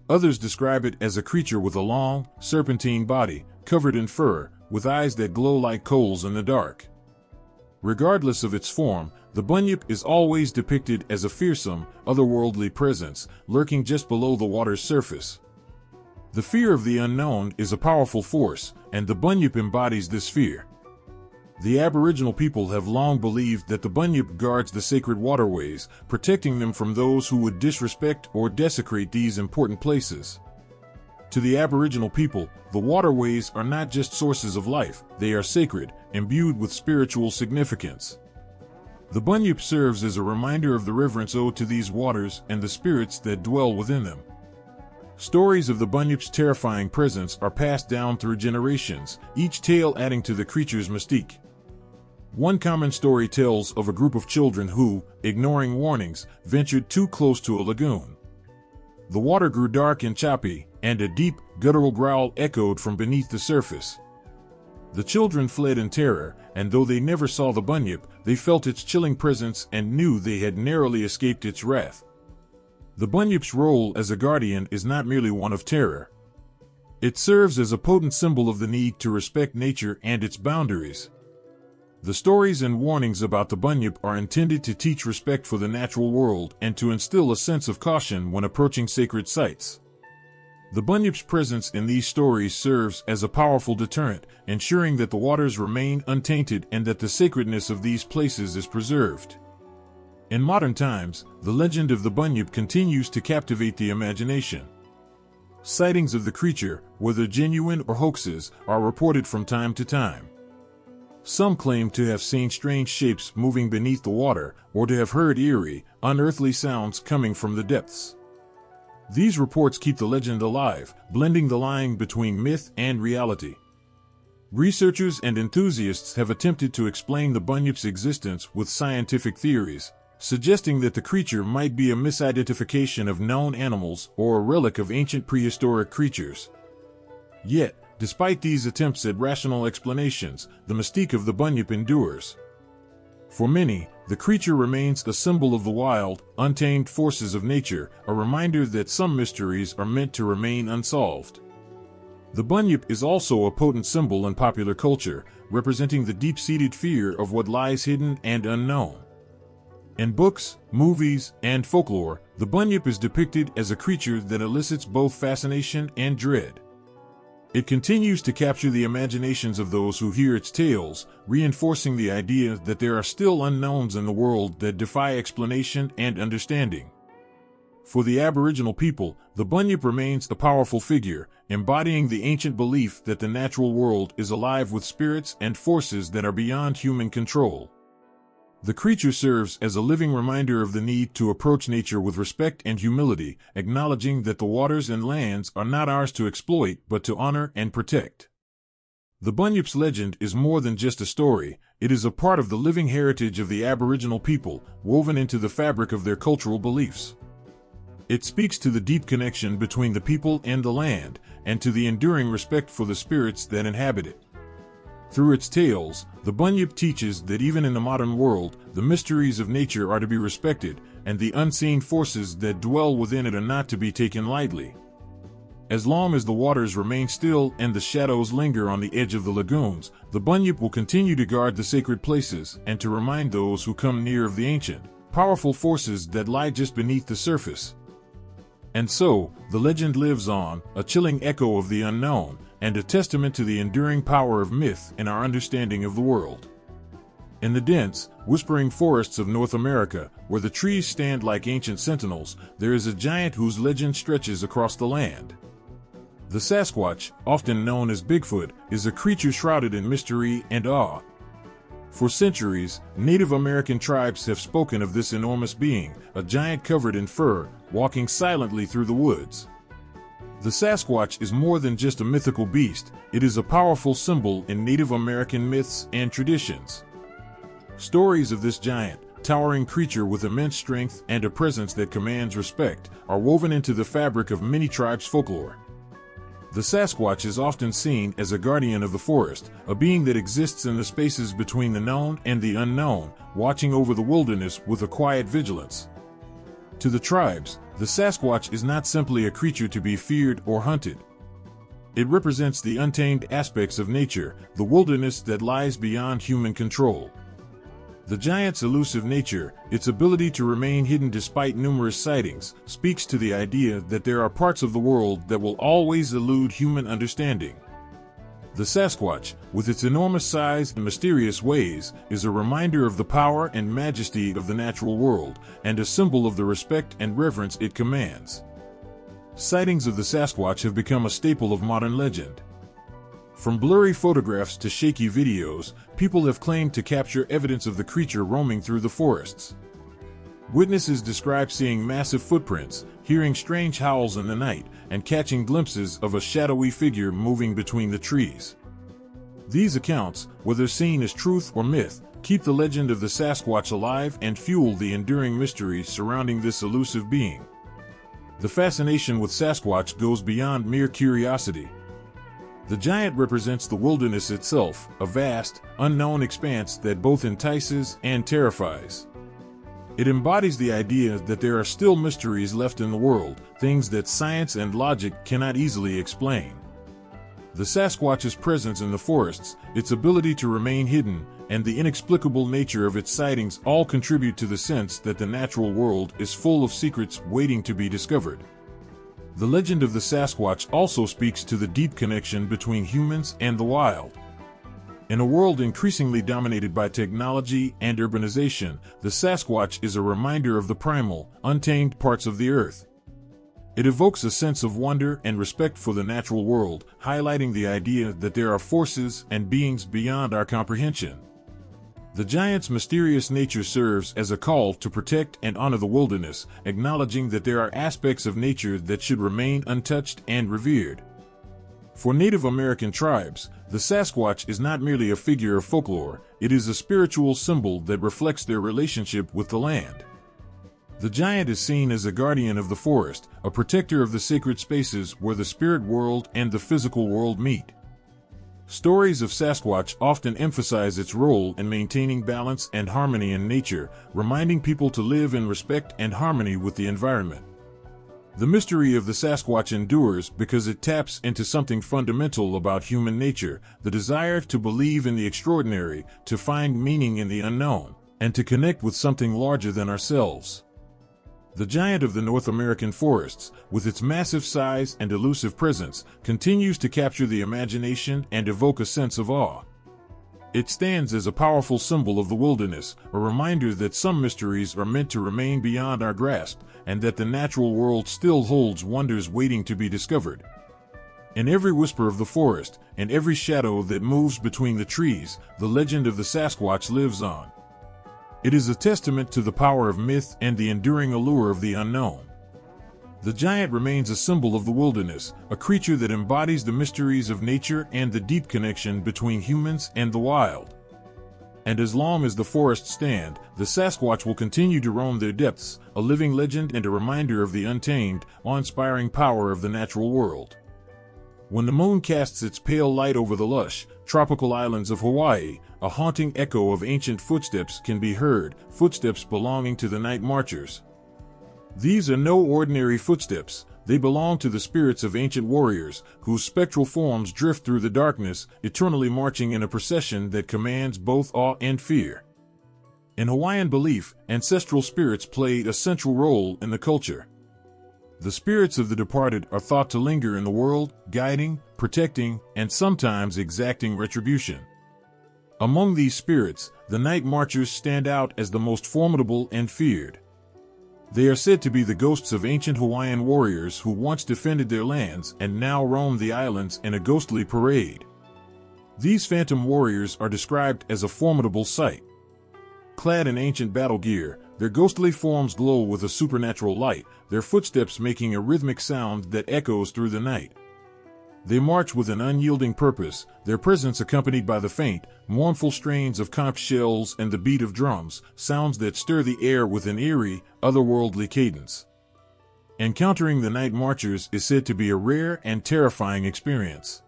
Others describe it as a creature with a long, serpentine body, covered in fur, with eyes that glow like coals in the dark. Regardless of its form, the Bunyip is always depicted as a fearsome, otherworldly presence, lurking just below the water's surface. The fear of the unknown is a powerful force, and the Bunyip embodies this fear. The Aboriginal people have long believed that the Bunyip guards the sacred waterways, protecting them from those who would disrespect or desecrate these important places. To the Aboriginal people, the waterways are not just sources of life, they are sacred, imbued with spiritual significance. The Bunyip serves as a reminder of the reverence owed to these waters and the spirits that dwell within them. Stories of the Bunyip's terrifying presence are passed down through generations, each tale adding to the creature's mystique. One common story tells of a group of children who, ignoring warnings, ventured too close to a lagoon. The water grew dark and choppy, and a deep, guttural growl echoed from beneath the surface. The children fled in terror, and though they never saw the Bunyip, they felt its chilling presence and knew they had narrowly escaped its wrath. The Bunyip's role as a guardian is not merely one of terror. It serves as a potent symbol of the need to respect nature and its boundaries. The stories and warnings about the Bunyip are intended to teach respect for the natural world and to instill a sense of caution when approaching sacred sites. The Bunyip's presence in these stories serves as a powerful deterrent, ensuring that the waters remain untainted and that the sacredness of these places is preserved. In modern times, the legend of the Bunyip continues to captivate the imagination. Sightings of the creature, whether genuine or hoaxes, are reported from time to time. Some claim to have seen strange shapes moving beneath the water, or to have heard eerie, unearthly sounds coming from the depths. These reports keep the legend alive, blending the line between myth and reality. Researchers and enthusiasts have attempted to explain the Bunyip's existence with scientific theories, suggesting that the creature might be a misidentification of known animals or a relic of ancient prehistoric creatures. Yet, despite these attempts at rational explanations, the mystique of the Bunyip endures. For many, the creature remains a symbol of the wild, untamed forces of nature, a reminder that some mysteries are meant to remain unsolved. The bunyip is also a potent symbol in popular culture, representing the deep-seated fear of what lies hidden and unknown. In books, movies, and folklore, the bunyip is depicted as a creature that elicits both fascination and dread. It continues to capture the imaginations of those who hear its tales, reinforcing the idea that there are still unknowns in the world that defy explanation and understanding. For the Aboriginal people, the bunyip remains a powerful figure, embodying the ancient belief that the natural world is alive with spirits and forces that are beyond human control. The creature serves as a living reminder of the need to approach nature with respect and humility, acknowledging that the waters and lands are not ours to exploit but to honor and protect. The bunyip's legend is more than just a story, it is a part of the living heritage of the Aboriginal people, woven into the fabric of their cultural beliefs. It speaks to the deep connection between the people and the land, and to the enduring respect for the spirits that inhabit it. Through its tales, the bunyip teaches that even in the modern world, the mysteries of nature are to be respected, and the unseen forces that dwell within it are not to be taken lightly. As long as the waters remain still and the shadows linger on the edge of the lagoons, the bunyip will continue to guard the sacred places and to remind those who come near of the ancient, powerful forces that lie just beneath the surface. And so, the legend lives on, a chilling echo of the unknown, and a testament to the enduring power of myth in our understanding of the world. In the dense, whispering forests of North America, where the trees stand like ancient sentinels, there is a giant whose legend stretches across the land. The Sasquatch, often known as Bigfoot, is a creature shrouded in mystery and awe. For centuries, Native American tribes have spoken of this enormous being, a giant covered in fur, walking silently through the woods. The Sasquatch is more than just a mythical beast, it is a powerful symbol in Native American myths and traditions. Stories of this giant, towering creature with immense strength and a presence that commands respect, are woven into the fabric of many tribes' folklore. The Sasquatch is often seen as a guardian of the forest, a being that exists in the spaces between the known and the unknown, watching over the wilderness with a quiet vigilance. To the tribes, the Sasquatch is not simply a creature to be feared or hunted. It represents the untamed aspects of nature, the wilderness that lies beyond human control. The giant's elusive nature, its ability to remain hidden despite numerous sightings, speaks to the idea that there are parts of the world that will always elude human understanding. The Sasquatch, with its enormous size and mysterious ways, is a reminder of the power and majesty of the natural world, and a symbol of the respect and reverence it commands. Sightings of the Sasquatch have become a staple of modern legend. From blurry photographs to shaky videos, people have claimed to capture evidence of the creature roaming through the forests. Witnesses describe seeing massive footprints, hearing strange howls in the night, and catching glimpses of a shadowy figure moving between the trees. These accounts, whether seen as truth or myth, keep the legend of the Sasquatch alive and fuel the enduring mysteries surrounding this elusive being. The fascination with Sasquatch goes beyond mere curiosity. The giant represents the wilderness itself, a vast, unknown expanse that both entices and terrifies. It embodies the idea that there are still mysteries left in the world, things that science and logic cannot easily explain. The Sasquatch's presence in the forests, its ability to remain hidden, and the inexplicable nature of its sightings all contribute to the sense that the natural world is full of secrets waiting to be discovered. The legend of the Sasquatch also speaks to the deep connection between humans and the wild. In a world increasingly dominated by technology and urbanization, the Sasquatch is a reminder of the primal, untamed parts of the earth. It evokes a sense of wonder and respect for the natural world, highlighting the idea that there are forces and beings beyond our comprehension. The giant's mysterious nature serves as a call to protect and honor the wilderness, acknowledging that there are aspects of nature that should remain untouched and revered. For Native American tribes, the Sasquatch is not merely a figure of folklore, it is a spiritual symbol that reflects their relationship with the land. The giant is seen as a guardian of the forest, a protector of the sacred spaces where the spirit world and the physical world meet. Stories of Sasquatch often emphasize its role in maintaining balance and harmony in nature, reminding people to live in respect and harmony with the environment. The mystery of the Sasquatch endures because it taps into something fundamental about human nature, the desire to believe in the extraordinary, to find meaning in the unknown, and to connect with something larger than ourselves. The giant of the North American forests, with its massive size and elusive presence, continues to capture the imagination and evoke a sense of awe. It stands as a powerful symbol of the wilderness, a reminder that some mysteries are meant to remain beyond our grasp, and that the natural world still holds wonders waiting to be discovered. In every whisper of the forest, and every shadow that moves between the trees, the legend of the Sasquatch lives on. It is a testament to the power of myth and the enduring allure of the unknown. The giant remains a symbol of the wilderness, a creature that embodies the mysteries of nature and the deep connection between humans and the wild. And as long as the forests stand, the Sasquatch will continue to roam their depths, a living legend and a reminder of the untamed, awe-inspiring power of the natural world. When the moon casts its pale light over the lush, tropical islands of Hawaii, a haunting echo of ancient footsteps can be heard, footsteps belonging to the night marchers. These are no ordinary footsteps. They belong to the spirits of ancient warriors, whose spectral forms drift through the darkness, eternally marching in a procession that commands both awe and fear. In Hawaiian belief, ancestral spirits played a central role in the culture. The spirits of the departed are thought to linger in the world, guiding, protecting, and sometimes exacting retribution. Among these spirits, the night marchers stand out as the most formidable and feared. They are said to be the ghosts of ancient Hawaiian warriors who once defended their lands and now roam the islands in a ghostly parade. These phantom warriors are described as a formidable sight. Clad in ancient battle gear, their ghostly forms glow with a supernatural light, their footsteps making a rhythmic sound that echoes through the night. They march with an unyielding purpose, their presence accompanied by the faint, mournful strains of conch shells and the beat of drums, sounds that stir the air with an eerie, otherworldly cadence. Encountering the night marchers is said to be a rare and terrifying experience.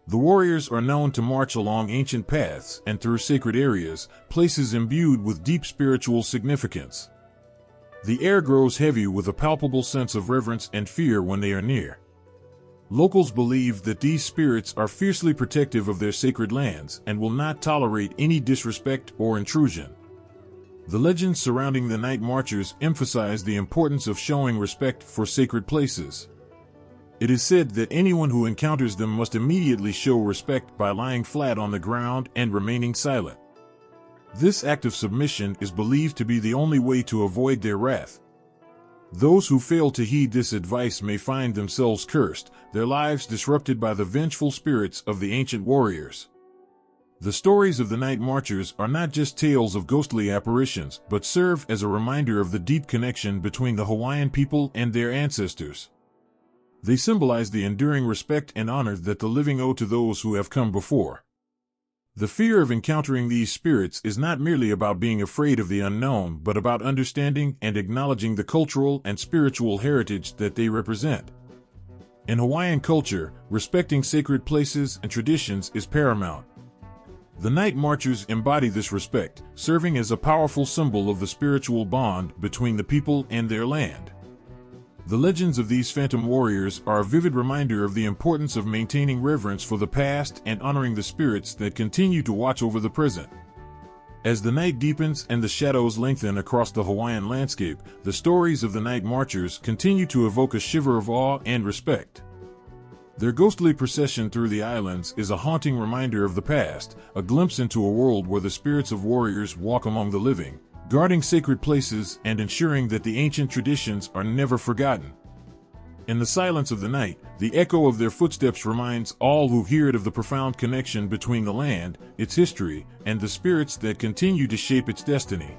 The warriors are known to march along ancient paths and through sacred areas, places imbued with deep spiritual significance. The air grows heavy with a palpable sense of reverence and fear when they are near. Locals believe that these spirits are fiercely protective of their sacred lands and will not tolerate any disrespect or intrusion. The legends surrounding the night marchers emphasize the importance of showing respect for sacred places. It is said that anyone who encounters them must immediately show respect by lying flat on the ground and remaining silent. This act of submission is believed to be the only way to avoid their wrath. Those who fail to heed this advice may find themselves cursed, their lives disrupted by the vengeful spirits of the ancient warriors. The stories of the night marchers are not just tales of ghostly apparitions, but serve as a reminder of the deep connection between the Hawaiian people and their ancestors. They symbolize the enduring respect and honor that the living owe to those who have come before. The fear of encountering these spirits is not merely about being afraid of the unknown, but about understanding and acknowledging the cultural and spiritual heritage that they represent. In Hawaiian culture, respecting sacred places and traditions is paramount. The night marchers embody this respect, serving as a powerful symbol of the spiritual bond between the people and their land. The legends of these phantom warriors are a vivid reminder of the importance of maintaining reverence for the past and honoring the spirits that continue to watch over the present. As the night deepens and the shadows lengthen across the Hawaiian landscape, the stories of the night marchers continue to evoke a shiver of awe and respect. Their ghostly procession through the islands is a haunting reminder of the past, a glimpse into a world where the spirits of warriors walk among the living, guarding sacred places and ensuring that the ancient traditions are never forgotten. In the silence of the night, the echo of their footsteps reminds all who hear it of the profound connection between the land, its history, and the spirits that continue to shape its destiny.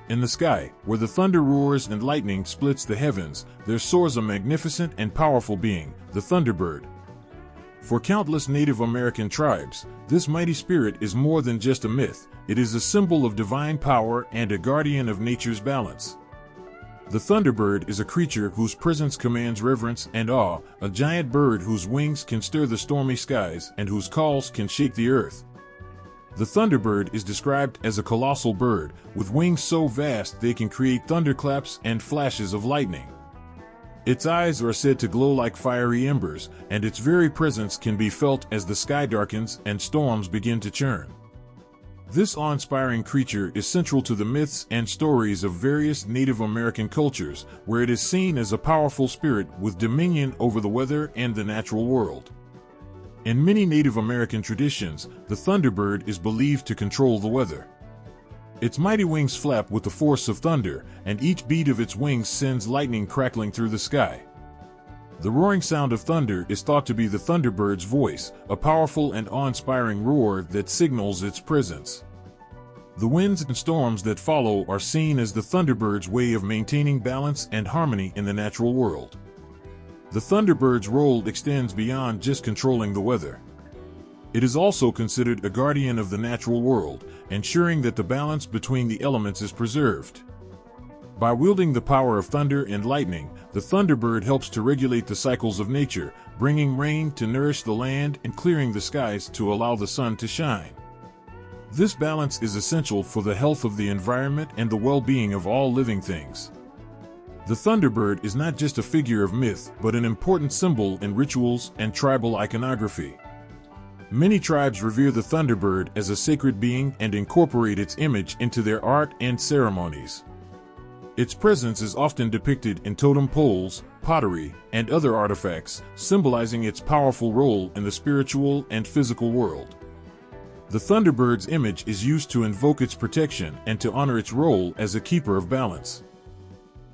In the sky, where the thunder roars and lightning splits the heavens, there soars a magnificent and powerful being, the Thunderbird. For countless Native American tribes, this mighty spirit is more than just a myth. It is a symbol of divine power and a guardian of nature's balance. The Thunderbird is a creature whose presence commands reverence and awe, a giant bird whose wings can stir the stormy skies and whose calls can shake the earth. The Thunderbird is described as a colossal bird, with wings so vast they can create thunderclaps and flashes of lightning. Its eyes are said to glow like fiery embers, and its very presence can be felt as the sky darkens and storms begin to churn. This awe-inspiring creature is central to the myths and stories of various Native American cultures, where it is seen as a powerful spirit with dominion over the weather and the natural world. In many Native American traditions, the thunderbird is believed to control the weather. Its mighty wings flap with the force of thunder, and each beat of its wings sends lightning crackling through the sky. The roaring sound of thunder is thought to be the thunderbird's voice, a powerful and awe-inspiring roar that signals its presence. The winds and storms that follow are seen as the thunderbird's way of maintaining balance and harmony in the natural world. The thunderbird's role extends beyond just controlling the weather. It is also considered a guardian of the natural world, ensuring that the balance between the elements is preserved. By wielding the power of thunder and lightning, the thunderbird helps to regulate the cycles of nature, bringing rain to nourish the land and clearing the skies to allow the sun to shine. This balance is essential for the health of the environment and the well-being of all living things. The thunderbird is not just a figure of myth, but an important symbol in rituals and tribal iconography. Many tribes revere the thunderbird as a sacred being and incorporate its image into their art and ceremonies. Its presence is often depicted in totem poles, pottery, and other artifacts, symbolizing its powerful role in the spiritual and physical world. The thunderbird's image is used to invoke its protection and to honor its role as a keeper of balance.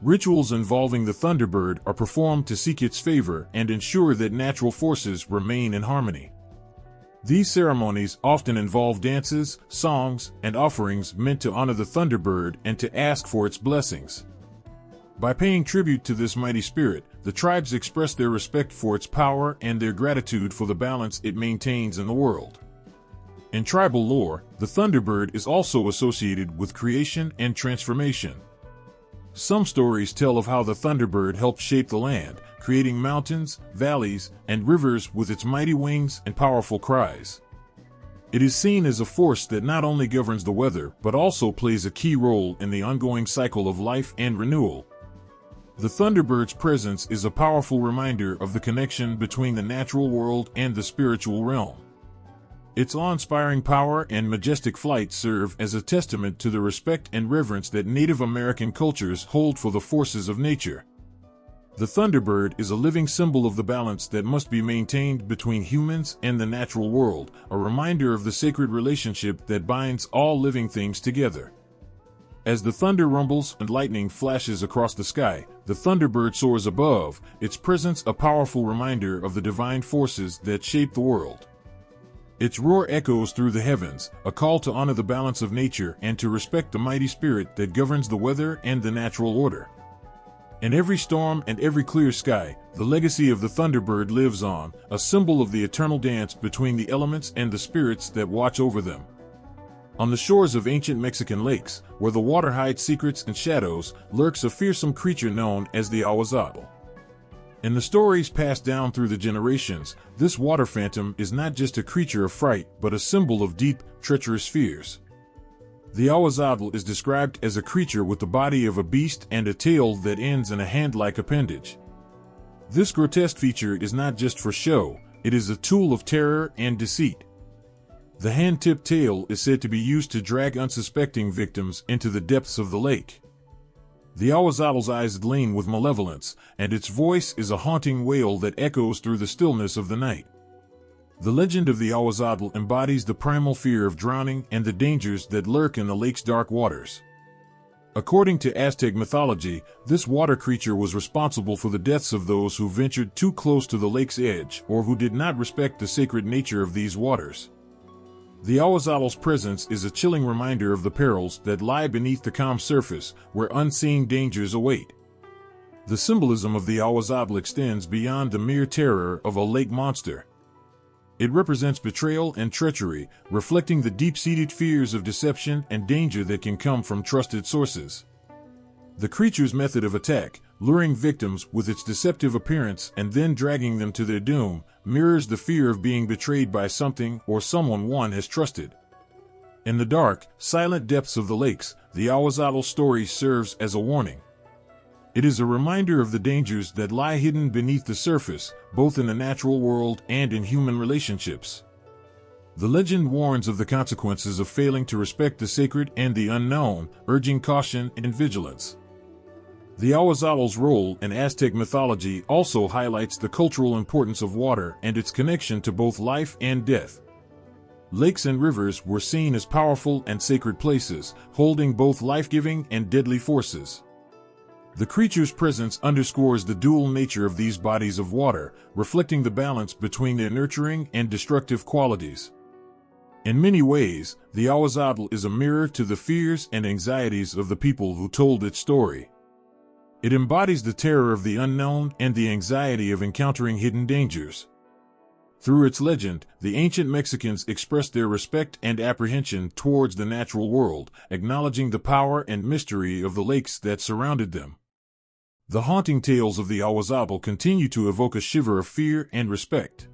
Rituals involving the thunderbird are performed to seek its favor and ensure that natural forces remain in harmony. These ceremonies often involve dances, songs, and offerings meant to honor the thunderbird and to ask for its blessings. By paying tribute to this mighty spirit, the tribes express their respect for its power and their gratitude for the balance it maintains in the world. In tribal lore, the thunderbird is also associated with creation and transformation. Some stories tell of how the thunderbird helped shape the land, creating mountains, valleys, and rivers with its mighty wings and powerful cries. It is seen as a force that not only governs the weather, but also plays a key role in the ongoing cycle of life and renewal. The thunderbird's presence is a powerful reminder of the connection between the natural world and the spiritual realm. Its awe-inspiring power and majestic flight serve as a testament to the respect and reverence that Native American cultures hold for the forces of nature. The thunderbird is a living symbol of the balance that must be maintained between humans and the natural world, a reminder of the sacred relationship that binds all living things together. As the thunder rumbles and lightning flashes across the sky, the thunderbird soars above, its presence a powerful reminder of the divine forces that shape the world. Its roar echoes through the heavens, a call to honor the balance of nature and to respect the mighty spirit that governs the weather and the natural order. In every storm and every clear sky, the legacy of the thunderbird lives on, a symbol of the eternal dance between the elements and the spirits that watch over them. On the shores of ancient Mexican lakes, where the water hides secrets and shadows, lurks a fearsome creature known as the Awazatl. In the stories passed down through the generations, this water phantom is not just a creature of fright, but a symbol of deep, treacherous fears. The Awazatl is described as a creature with the body of a beast and a tail that ends in a hand-like appendage. This grotesque feature is not just for show, it is a tool of terror and deceit. The hand-tipped tail is said to be used to drag unsuspecting victims into the depths of the lake. The Awazatl's eyes gleam with malevolence, and its voice is a haunting wail that echoes through the stillness of the night. The legend of the Awazatl embodies the primal fear of drowning and the dangers that lurk in the lake's dark waters. According to Aztec mythology, this water creature was responsible for the deaths of those who ventured too close to the lake's edge or who did not respect the sacred nature of these waters. The Awazatl's presence is a chilling reminder of the perils that lie beneath the calm surface, where unseen dangers await. The symbolism of the Awazatl extends beyond the mere terror of a lake monster. It represents betrayal and treachery, reflecting the deep-seated fears of deception and danger that can come from trusted sources. The creature's method of attack, luring victims with its deceptive appearance and then dragging them to their doom, mirrors the fear of being betrayed by something or someone one has trusted. In the dark, silent depths of the lakes, the Awazatl story serves as a warning. It is a reminder of the dangers that lie hidden beneath the surface, both in the natural world and in human relationships. The legend warns of the consequences of failing to respect the sacred and the unknown, urging caution and vigilance. The Ahuehuatl's role in Aztec mythology also highlights the cultural importance of water and its connection to both life and death. Lakes and rivers were seen as powerful and sacred places, holding both life-giving and deadly forces. The creature's presence underscores the dual nature of these bodies of water, reflecting the balance between their nurturing and destructive qualities. In many ways, the Ahuehuatl is a mirror to the fears and anxieties of the people who told its story. It embodies the terror of the unknown and the anxiety of encountering hidden dangers. Through its legend, the ancient Mexicans expressed their respect and apprehension towards the natural world, acknowledging the power and mystery of the lakes that surrounded them. The haunting tales of the Ahuehuatl continue to evoke a shiver of fear and respect.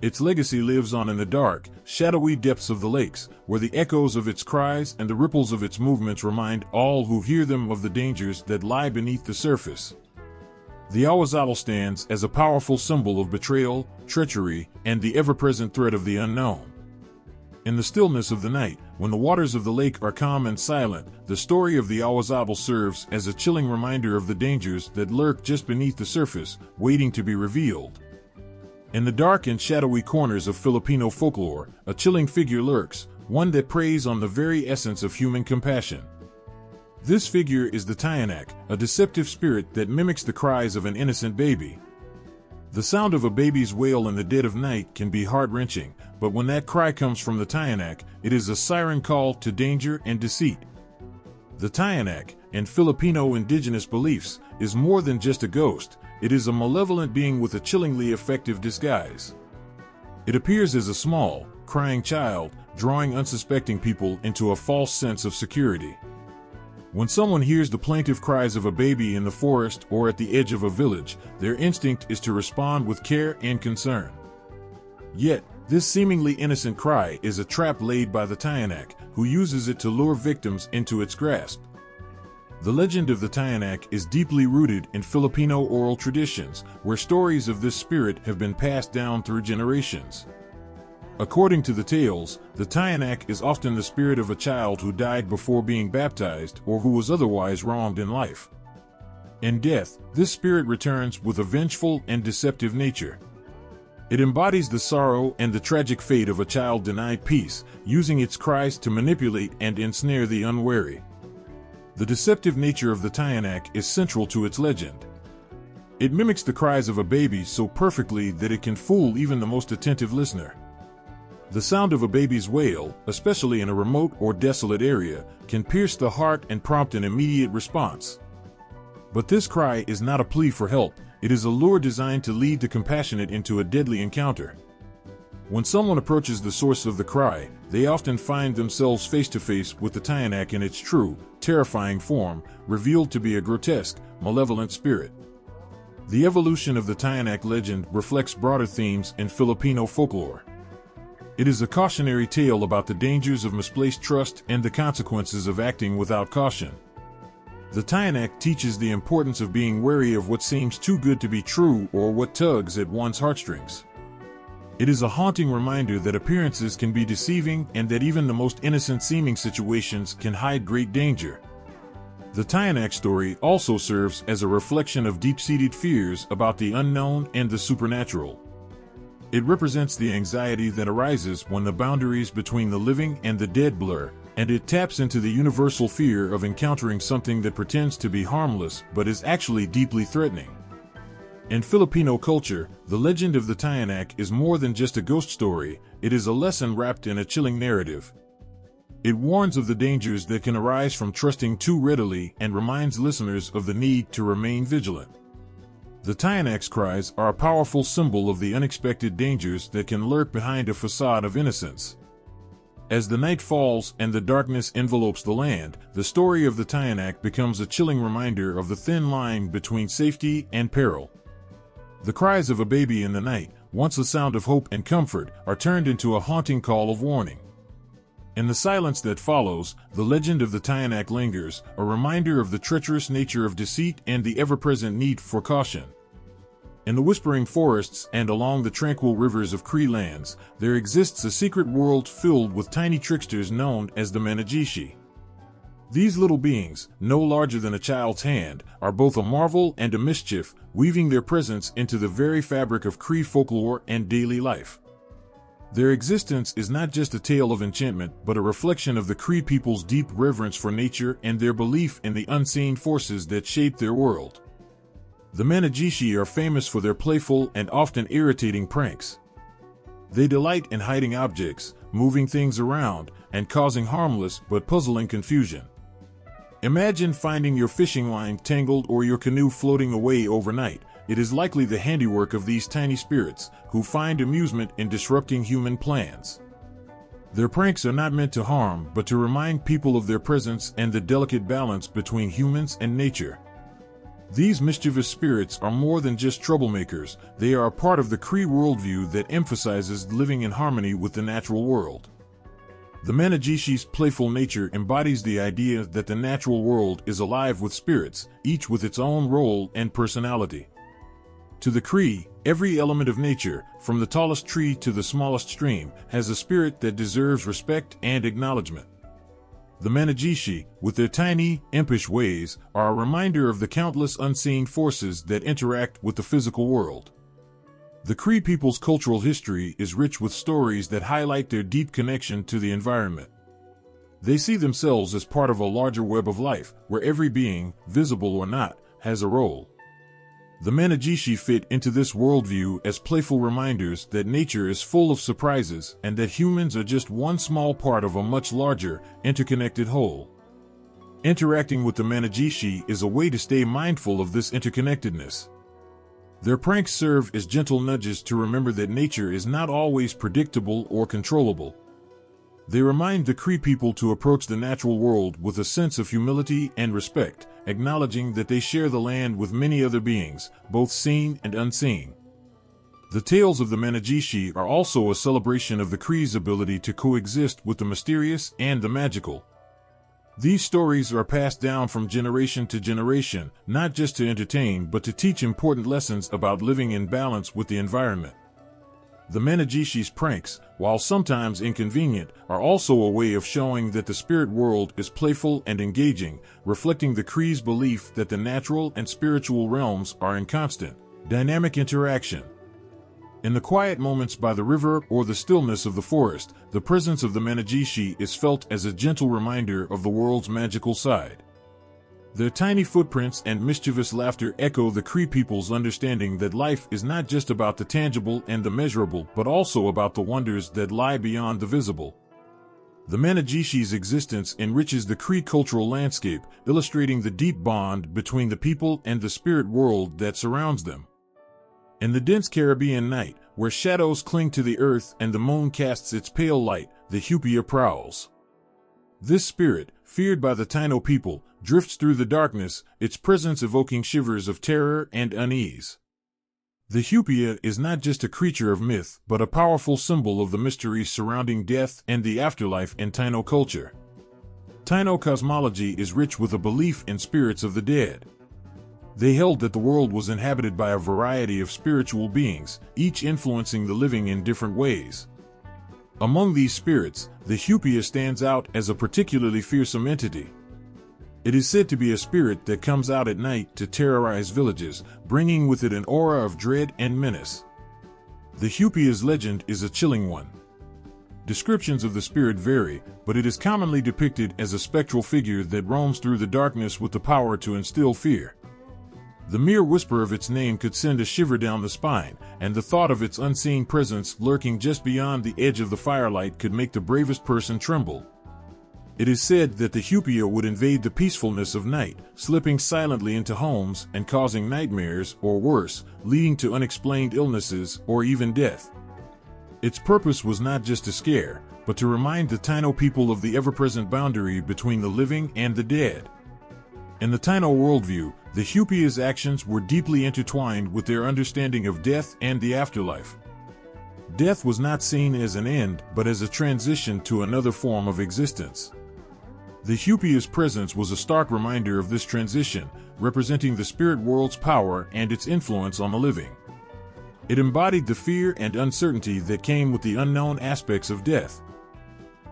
Its legacy lives on in the dark, shadowy depths of the lakes, where the echoes of its cries and the ripples of its movements remind all who hear them of the dangers that lie beneath the surface. The Ahuehuatl stands as a powerful symbol of betrayal, treachery, and the ever-present threat of the unknown. In the stillness of the night, when the waters of the lake are calm and silent, the story of the Ahuehuatl serves as a chilling reminder of the dangers that lurk just beneath the surface, waiting to be revealed. In the dark and shadowy corners of Filipino folklore, a chilling figure lurks, one that preys on the very essence of human compassion. This figure is the Tiyanak, a deceptive spirit that mimics the cries of an innocent baby. The sound of a baby's wail in the dead of night can be heart-wrenching, but when that cry comes from the Tiyanak, it is a siren call to danger and deceit. The Tiyanak, in Filipino indigenous beliefs, is more than just a ghost. It is a malevolent being with a chillingly effective disguise. It appears as a small, crying child, drawing unsuspecting people into a false sense of security. When someone hears the plaintive cries of a baby in the forest or at the edge of a village, their instinct is to respond with care and concern. Yet, this seemingly innocent cry is a trap laid by the Tiyanak, who uses it to lure victims into its grasp. The legend of the Tiyanak is deeply rooted in Filipino oral traditions, where stories of this spirit have been passed down through generations. According to the tales, the Tiyanak is often the spirit of a child who died before being baptized or who was otherwise wronged in life. In death, this spirit returns with a vengeful and deceptive nature. It embodies the sorrow and the tragic fate of a child denied peace, using its cries to manipulate and ensnare the unwary. The deceptive nature of the Tiyanak is central to its legend. It mimics the cries of a baby so perfectly that it can fool even the most attentive listener. The sound of a baby's wail, especially in a remote or desolate area, can pierce the heart and prompt an immediate response. But this cry is not a plea for help. It is a lure designed to lead the compassionate into a deadly encounter. When someone approaches the source of the cry, they often find themselves face to face with the Tiyanak in its true, terrifying form, revealed to be a grotesque, malevolent spirit. The evolution of the Tiyanak legend reflects broader themes in Filipino folklore. It is a cautionary tale about the dangers of misplaced trust and the consequences of acting without caution. The Tiyanak teaches the importance of being wary of what seems too good to be true or what tugs at one's heartstrings. It is a haunting reminder that appearances can be deceiving and that even the most innocent-seeming situations can hide great danger. The Tiyanak story also serves as a reflection of deep-seated fears about the unknown and the supernatural. It represents the anxiety that arises when the boundaries between the living and the dead blur, and it taps into the universal fear of encountering something that pretends to be harmless but is actually deeply threatening. In Filipino culture, the legend of the Tiyanak is more than just a ghost story. It is a lesson wrapped in a chilling narrative. It warns of the dangers that can arise from trusting too readily and reminds listeners of the need to remain vigilant. The Tiyanak's cries are a powerful symbol of the unexpected dangers that can lurk behind a facade of innocence. As the night falls and the darkness envelopes the land, the story of the Tiyanak becomes a chilling reminder of the thin line between safety and peril. The cries of a baby in the night, once a sound of hope and comfort, are turned into a haunting call of warning. In the silence that follows, the legend of the Tyanak lingers, a reminder of the treacherous nature of deceit and the ever-present need for caution. In the whispering forests and along the tranquil rivers of Cree lands, there exists a secret world filled with tiny tricksters known as the Managishi. These little beings, no larger than a child's hand, are both a marvel and a mischief, weaving their presence into the very fabric of Cree folklore and daily life. Their existence is not just a tale of enchantment, but a reflection of the Cree people's deep reverence for nature and their belief in the unseen forces that shape their world. The Managishi are famous for their playful and often irritating pranks. They delight in hiding objects, moving things around, and causing harmless but puzzling confusion. Imagine finding your fishing line tangled or your canoe floating away overnight. It is likely the handiwork of these tiny spirits, who find amusement in disrupting human plans. Their pranks are not meant to harm, but to remind people of their presence and the delicate balance between humans and nature. These mischievous spirits are more than just troublemakers, they are a part of the Cree worldview that emphasizes living in harmony with the natural world. The Managishi's playful nature embodies the idea that the natural world is alive with spirits, each with its own role and personality. To the Cree, every element of nature, from the tallest tree to the smallest stream, has a spirit that deserves respect and acknowledgement. The Managishi, with their tiny, impish ways, are a reminder of the countless unseen forces that interact with the physical world. The Cree people's cultural history is rich with stories that highlight their deep connection to the environment. They see themselves as part of a larger web of life, where every being, visible or not, has a role. The Managishi fit into this worldview as playful reminders that nature is full of surprises and that humans are just one small part of a much larger, interconnected whole. Interacting with the Managishi is a way to stay mindful of this interconnectedness. Their pranks serve as gentle nudges to remember that nature is not always predictable or controllable. They remind the Cree people to approach the natural world with a sense of humility and respect, acknowledging that they share the land with many other beings, both seen and unseen. The tales of the Managishi are also a celebration of the Cree's ability to coexist with the mysterious and the magical. These stories are passed down from generation to generation, not just to entertain but to teach important lessons about living in balance with the environment. The Managishi's pranks, while sometimes inconvenient, are also a way of showing that the spirit world is playful and engaging, reflecting the Cree's belief that the natural and spiritual realms are in constant, dynamic interaction. In the quiet moments by the river or the stillness of the forest, the presence of the Managishi is felt as a gentle reminder of the world's magical side. Their tiny footprints and mischievous laughter echo the Cree people's understanding that life is not just about the tangible and the measurable, but also about the wonders that lie beyond the visible. The Managishi's existence enriches the Cree cultural landscape, illustrating the deep bond between the people and the spirit world that surrounds them. In the dense Caribbean night, where shadows cling to the earth and the moon casts its pale light, the Hupia prowls. This spirit, feared by the Taino people, drifts through the darkness, its presence evoking shivers of terror and unease. The Hupia is not just a creature of myth, but a powerful symbol of the mysteries surrounding death and the afterlife in Taino culture. Taino cosmology is rich with a belief in spirits of the dead. They held that the world was inhabited by a variety of spiritual beings, each influencing the living in different ways. Among these spirits, the Hupia stands out as a particularly fearsome entity. It is said to be a spirit that comes out at night to terrorize villages, bringing with it an aura of dread and menace. The Hupia's legend is a chilling one. Descriptions of the spirit vary, but it is commonly depicted as a spectral figure that roams through the darkness with the power to instill fear. The mere whisper of its name could send a shiver down the spine, and the thought of its unseen presence lurking just beyond the edge of the firelight could make the bravest person tremble. It is said that the Hupia would invade the peacefulness of night, slipping silently into homes and causing nightmares or worse, leading to unexplained illnesses or even death. Its purpose was not just to scare, but to remind the Taino people of the ever-present boundary between the living and the dead. In the Taino worldview, the Hupia's actions were deeply intertwined with their understanding of death and the afterlife. Death was not seen as an end, but as a transition to another form of existence. The Hupia's presence was a stark reminder of this transition, representing the spirit world's power and its influence on the living. It embodied the fear and uncertainty that came with the unknown aspects of death.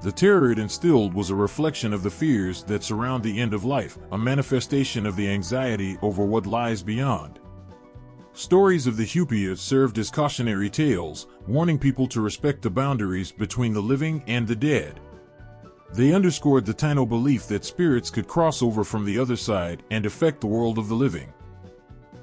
The terror it instilled was a reflection of the fears that surround the end of life, a manifestation of the anxiety over what lies beyond. Stories of the Hupia served as cautionary tales, warning people to respect the boundaries between the living and the dead. They underscored the Taino belief that spirits could cross over from the other side and affect the world of the living.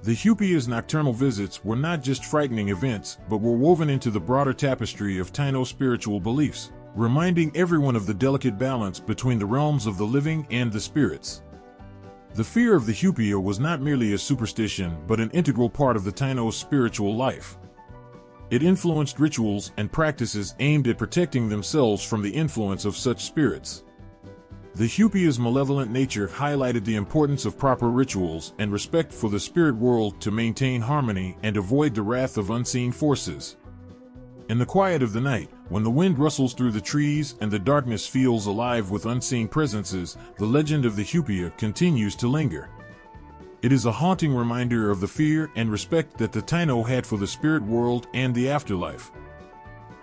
The Hupia's nocturnal visits were not just frightening events, but were woven into the broader tapestry of Taino spiritual beliefs, reminding everyone of the delicate balance between the realms of the living and the spirits. The fear of the Hupia was not merely a superstition, but an integral part of the Taino's spiritual life. It influenced rituals and practices aimed at protecting themselves from the influence of such spirits. The Hupia's malevolent nature highlighted the importance of proper rituals and respect for the spirit world to maintain harmony and avoid the wrath of unseen forces. In the quiet of the night, when the wind rustles through the trees and the darkness feels alive with unseen presences, the legend of the Hupia continues to linger. It is a haunting reminder of the fear and respect that the Taino had for the spirit world and the afterlife.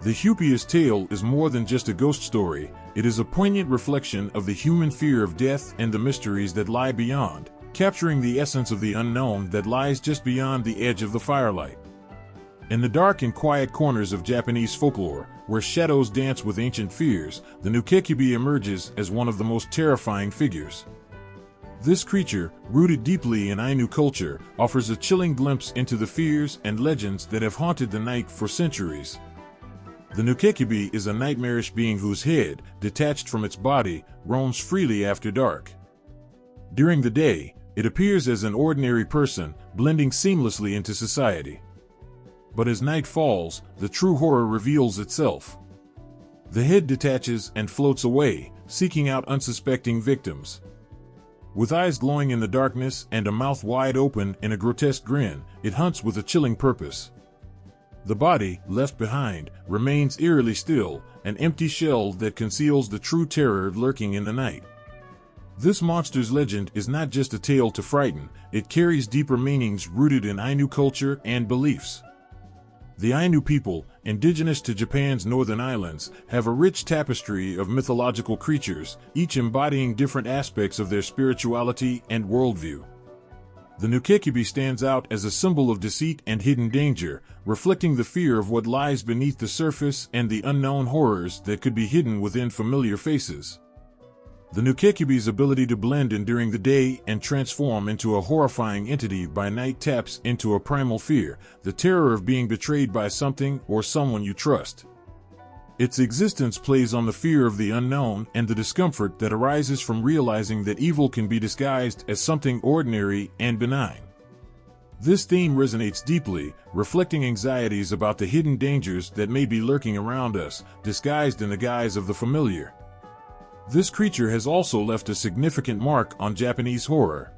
The Hupia's tale is more than just a ghost story, it is a poignant reflection of the human fear of death and the mysteries that lie beyond, capturing the essence of the unknown that lies just beyond the edge of the firelight. In the dark and quiet corners of Japanese folklore, where shadows dance with ancient fears, the Nukekibi emerges as one of the most terrifying figures. This creature, rooted deeply in Ainu culture, offers a chilling glimpse into the fears and legends that have haunted the night for centuries. The Nukekibi is a nightmarish being whose head, detached from its body, roams freely after dark. During the day, it appears as an ordinary person, blending seamlessly into society. But as night falls, the true horror reveals itself. The head detaches and floats away, seeking out unsuspecting victims. With eyes glowing in the darkness and a mouth wide open in a grotesque grin, it hunts with a chilling purpose. The body, left behind, remains eerily still, an empty shell that conceals the true terror lurking in the night. This monster's legend is not just a tale to frighten, it carries deeper meanings rooted in Ainu culture and beliefs. The Ainu people, indigenous to Japan's northern islands, have a rich tapestry of mythological creatures, each embodying different aspects of their spirituality and worldview. The Nukekibi stands out as a symbol of deceit and hidden danger, reflecting the fear of what lies beneath the surface and the unknown horrors that could be hidden within familiar faces. The Nukekibi's ability to blend in during the day and transform into a horrifying entity by night taps into a primal fear, the terror of being betrayed by something or someone you trust. Its existence plays on the fear of the unknown and the discomfort that arises from realizing that evil can be disguised as something ordinary and benign. This theme resonates deeply, reflecting anxieties about the hidden dangers that may be lurking around us, disguised in the guise of the familiar. This creature has also left a significant mark on Japanese horror.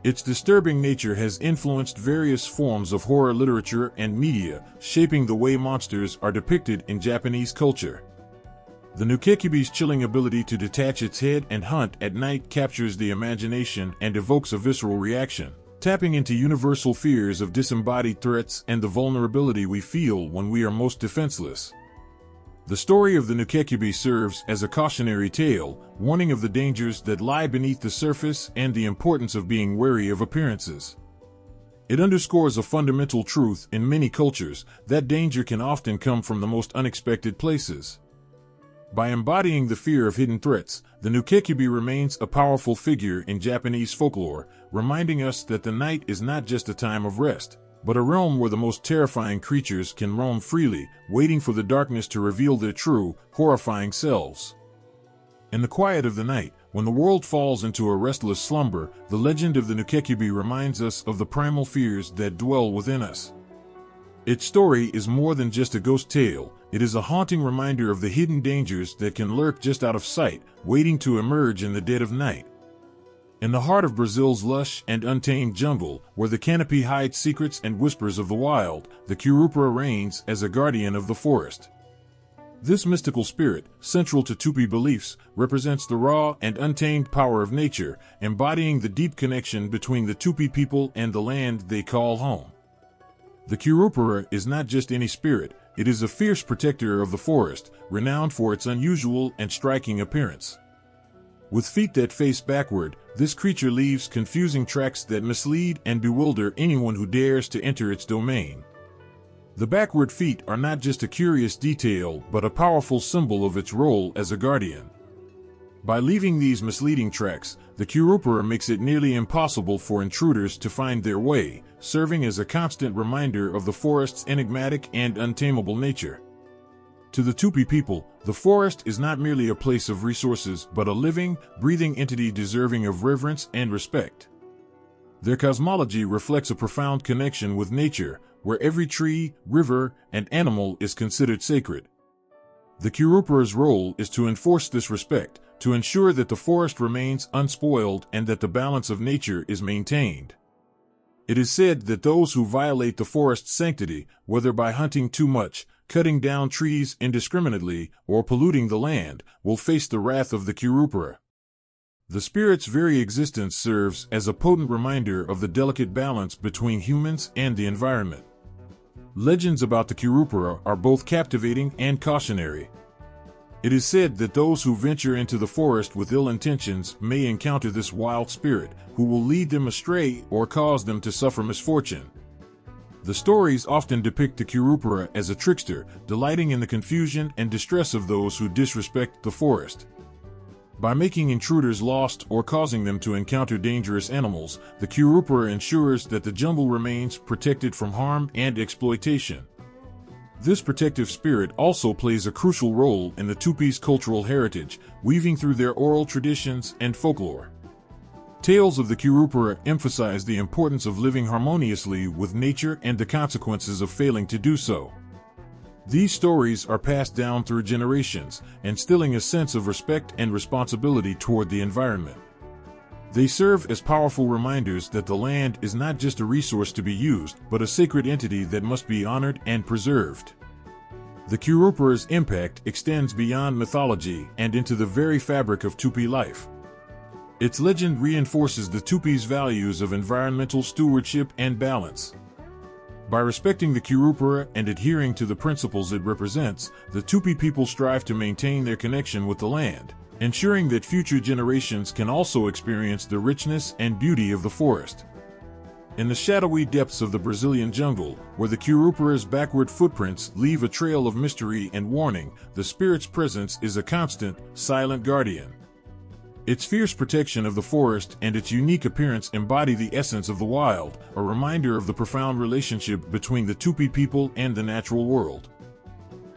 Its disturbing nature has influenced various forms of horror literature and media, shaping the way monsters are depicted in Japanese culture. The Nukekibi's chilling ability to detach its head and hunt at night captures the imagination and evokes a visceral reaction, tapping into universal fears of disembodied threats and the vulnerability we feel when we are most defenseless. The story of the Nukekibi serves as a cautionary tale, warning of the dangers that lie beneath the surface and the importance of being wary of appearances. It underscores a fundamental truth in many cultures, that danger can often come from the most unexpected places. By embodying the fear of hidden threats, the Nukekibi remains a powerful figure in Japanese folklore, reminding us that the night is not just a time of rest, but a realm where the most terrifying creatures can roam freely, waiting for the darkness to reveal their true, horrifying selves. In the quiet of the night, when the world falls into a restless slumber, the legend of the Nukekibi reminds us of the primal fears that dwell within us. Its story is more than just a ghost tale, it is a haunting reminder of the hidden dangers that can lurk just out of sight, waiting to emerge in the dead of night. In the heart of Brazil's lush and untamed jungle, where the canopy hides secrets and whispers of the wild, the Curupira reigns as a guardian of the forest. This mystical spirit, central to Tupi beliefs, represents the raw and untamed power of nature, embodying the deep connection between the Tupi people and the land they call home. The Curupira is not just any spirit, it is a fierce protector of the forest, renowned for its unusual and striking appearance. With feet that face backward, this creature leaves confusing tracks that mislead and bewilder anyone who dares to enter its domain. The backward feet are not just a curious detail, but a powerful symbol of its role as a guardian. By leaving these misleading tracks, the Curupira makes it nearly impossible for intruders to find their way, serving as a constant reminder of the forest's enigmatic and untamable nature. To the Tupi people, the forest is not merely a place of resources, but a living, breathing entity deserving of reverence and respect. Their cosmology reflects a profound connection with nature, where every tree, river, and animal is considered sacred. The Curupira's role is to enforce this respect, to ensure that the forest remains unspoiled and that the balance of nature is maintained. It is said that those who violate the forest's sanctity, whether by hunting too much, cutting down trees indiscriminately, or polluting the land, will face the wrath of the Curupira. The spirit's very existence serves as a potent reminder of the delicate balance between humans and the environment. Legends about the Curupira are both captivating and cautionary. It is said that those who venture into the forest with ill intentions may encounter this wild spirit, who will lead them astray or cause them to suffer misfortune. The stories often depict the Curupira as a trickster, delighting in the confusion and distress of those who disrespect the forest. By making intruders lost or causing them to encounter dangerous animals, the Curupira ensures that the jungle remains protected from harm and exploitation. This protective spirit also plays a crucial role in the Tupi's cultural heritage, weaving through their oral traditions and folklore. Tales of the Curupira emphasize the importance of living harmoniously with nature and the consequences of failing to do so. These stories are passed down through generations, instilling a sense of respect and responsibility toward the environment. They serve as powerful reminders that the land is not just a resource to be used, but a sacred entity that must be honored and preserved. The Curupira's impact extends beyond mythology and into the very fabric of Tupi life. Its legend reinforces the Tupi's values of environmental stewardship and balance. By respecting the Curupira and adhering to the principles it represents, the Tupi people strive to maintain their connection with the land, ensuring that future generations can also experience the richness and beauty of the forest. In the shadowy depths of the Brazilian jungle, where the Curupira's backward footprints leave a trail of mystery and warning, the spirit's presence is a constant, silent guardian. Its fierce protection of the forest and its unique appearance embody the essence of the wild, a reminder of the profound relationship between the Tupi people and the natural world.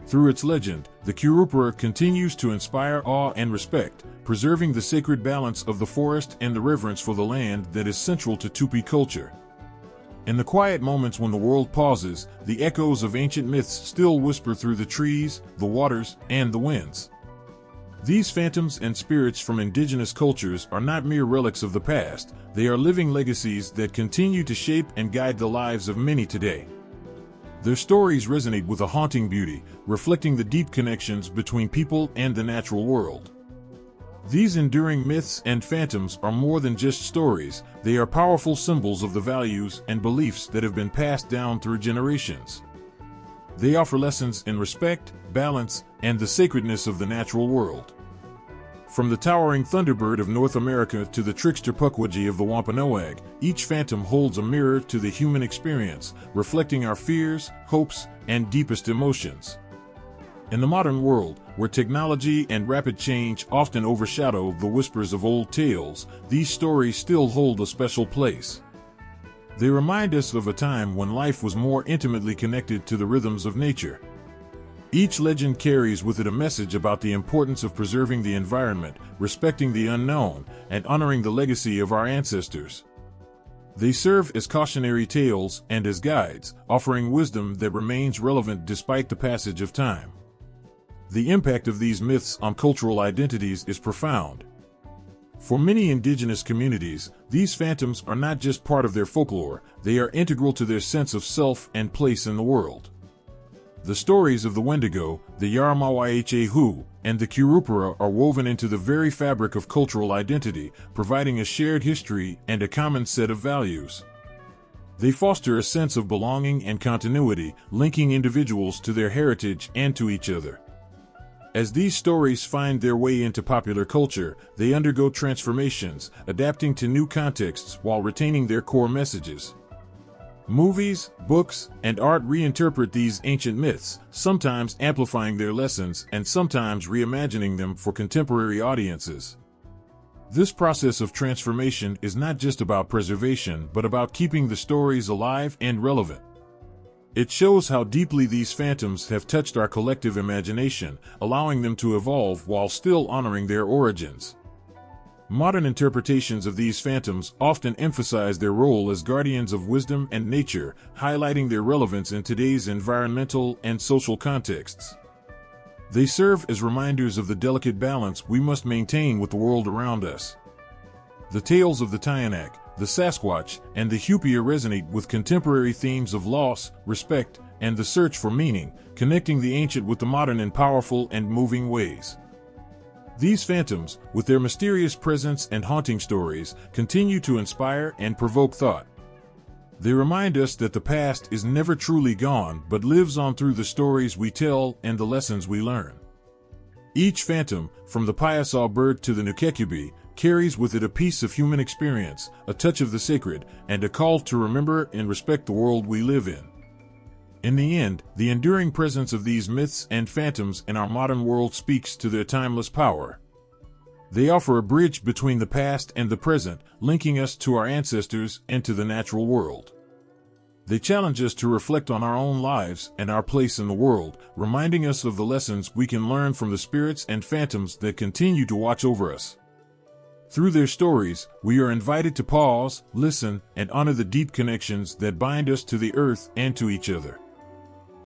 Through its legend, the Curupira continues to inspire awe and respect, preserving the sacred balance of the forest and the reverence for the land that is central to Tupi culture. In the quiet moments when the world pauses, the echoes of ancient myths still whisper through the trees, the waters, and the winds. These phantoms and spirits from indigenous cultures are not mere relics of the past, they are living legacies that continue to shape and guide the lives of many today. Their stories resonate with a haunting beauty, reflecting the deep connections between people and the natural world. These enduring myths and phantoms are more than just stories, they are powerful symbols of the values and beliefs that have been passed down through generations. They offer lessons in respect, balance, and the sacredness of the natural world. From the towering thunderbird of North America to the trickster Pukwudgie of the Wampanoag, each phantom holds a mirror to the human experience, reflecting our fears, hopes, and deepest emotions. In the modern world, where technology and rapid change often overshadow the whispers of old tales, these stories still hold a special place. They remind us of a time when life was more intimately connected to the rhythms of nature. Each legend carries with it a message about the importance of preserving the environment, respecting the unknown, and honoring the legacy of our ancestors. They serve as cautionary tales and as guides, offering wisdom that remains relevant despite the passage of time. The impact of these myths on cultural identities is profound. For many indigenous communities, these phantoms are not just part of their folklore, they are integral to their sense of self and place in the world. The stories of the Wendigo, the Yaramawaichehu, and the Kurupara are woven into the very fabric of cultural identity, providing a shared history and a common set of values. They foster a sense of belonging and continuity, linking individuals to their heritage and to each other. As these stories find their way into popular culture, they undergo transformations, adapting to new contexts while retaining their core messages. Movies, books, and art reinterpret these ancient myths, sometimes amplifying their lessons and sometimes reimagining them for contemporary audiences. This process of transformation is not just about preservation, but about keeping the stories alive and relevant. It shows how deeply these phantoms have touched our collective imagination, allowing them to evolve while still honoring their origins. Modern interpretations of these phantoms often emphasize their role as guardians of wisdom and nature, highlighting their relevance in today's environmental and social contexts. They serve as reminders of the delicate balance we must maintain with the world around us. The tales of the Tyanak, the Sasquatch, and the Hupia resonate with contemporary themes of loss, respect, and the search for meaning, connecting the ancient with the modern in powerful and moving ways. These phantoms, with their mysterious presence and haunting stories, continue to inspire and provoke thought. They remind us that the past is never truly gone but lives on through the stories we tell and the lessons we learn. Each phantom, from the Piasaw bird to the Nukekubi, carries with it a piece of human experience, a touch of the sacred, and a call to remember and respect the world we live in. In the end, the enduring presence of these myths and phantoms in our modern world speaks to their timeless power. They offer a bridge between the past and the present, linking us to our ancestors and to the natural world. They challenge us to reflect on our own lives and our place in the world, reminding us of the lessons we can learn from the spirits and phantoms that continue to watch over us. Through their stories, we are invited to pause, listen, and honor the deep connections that bind us to the earth and to each other.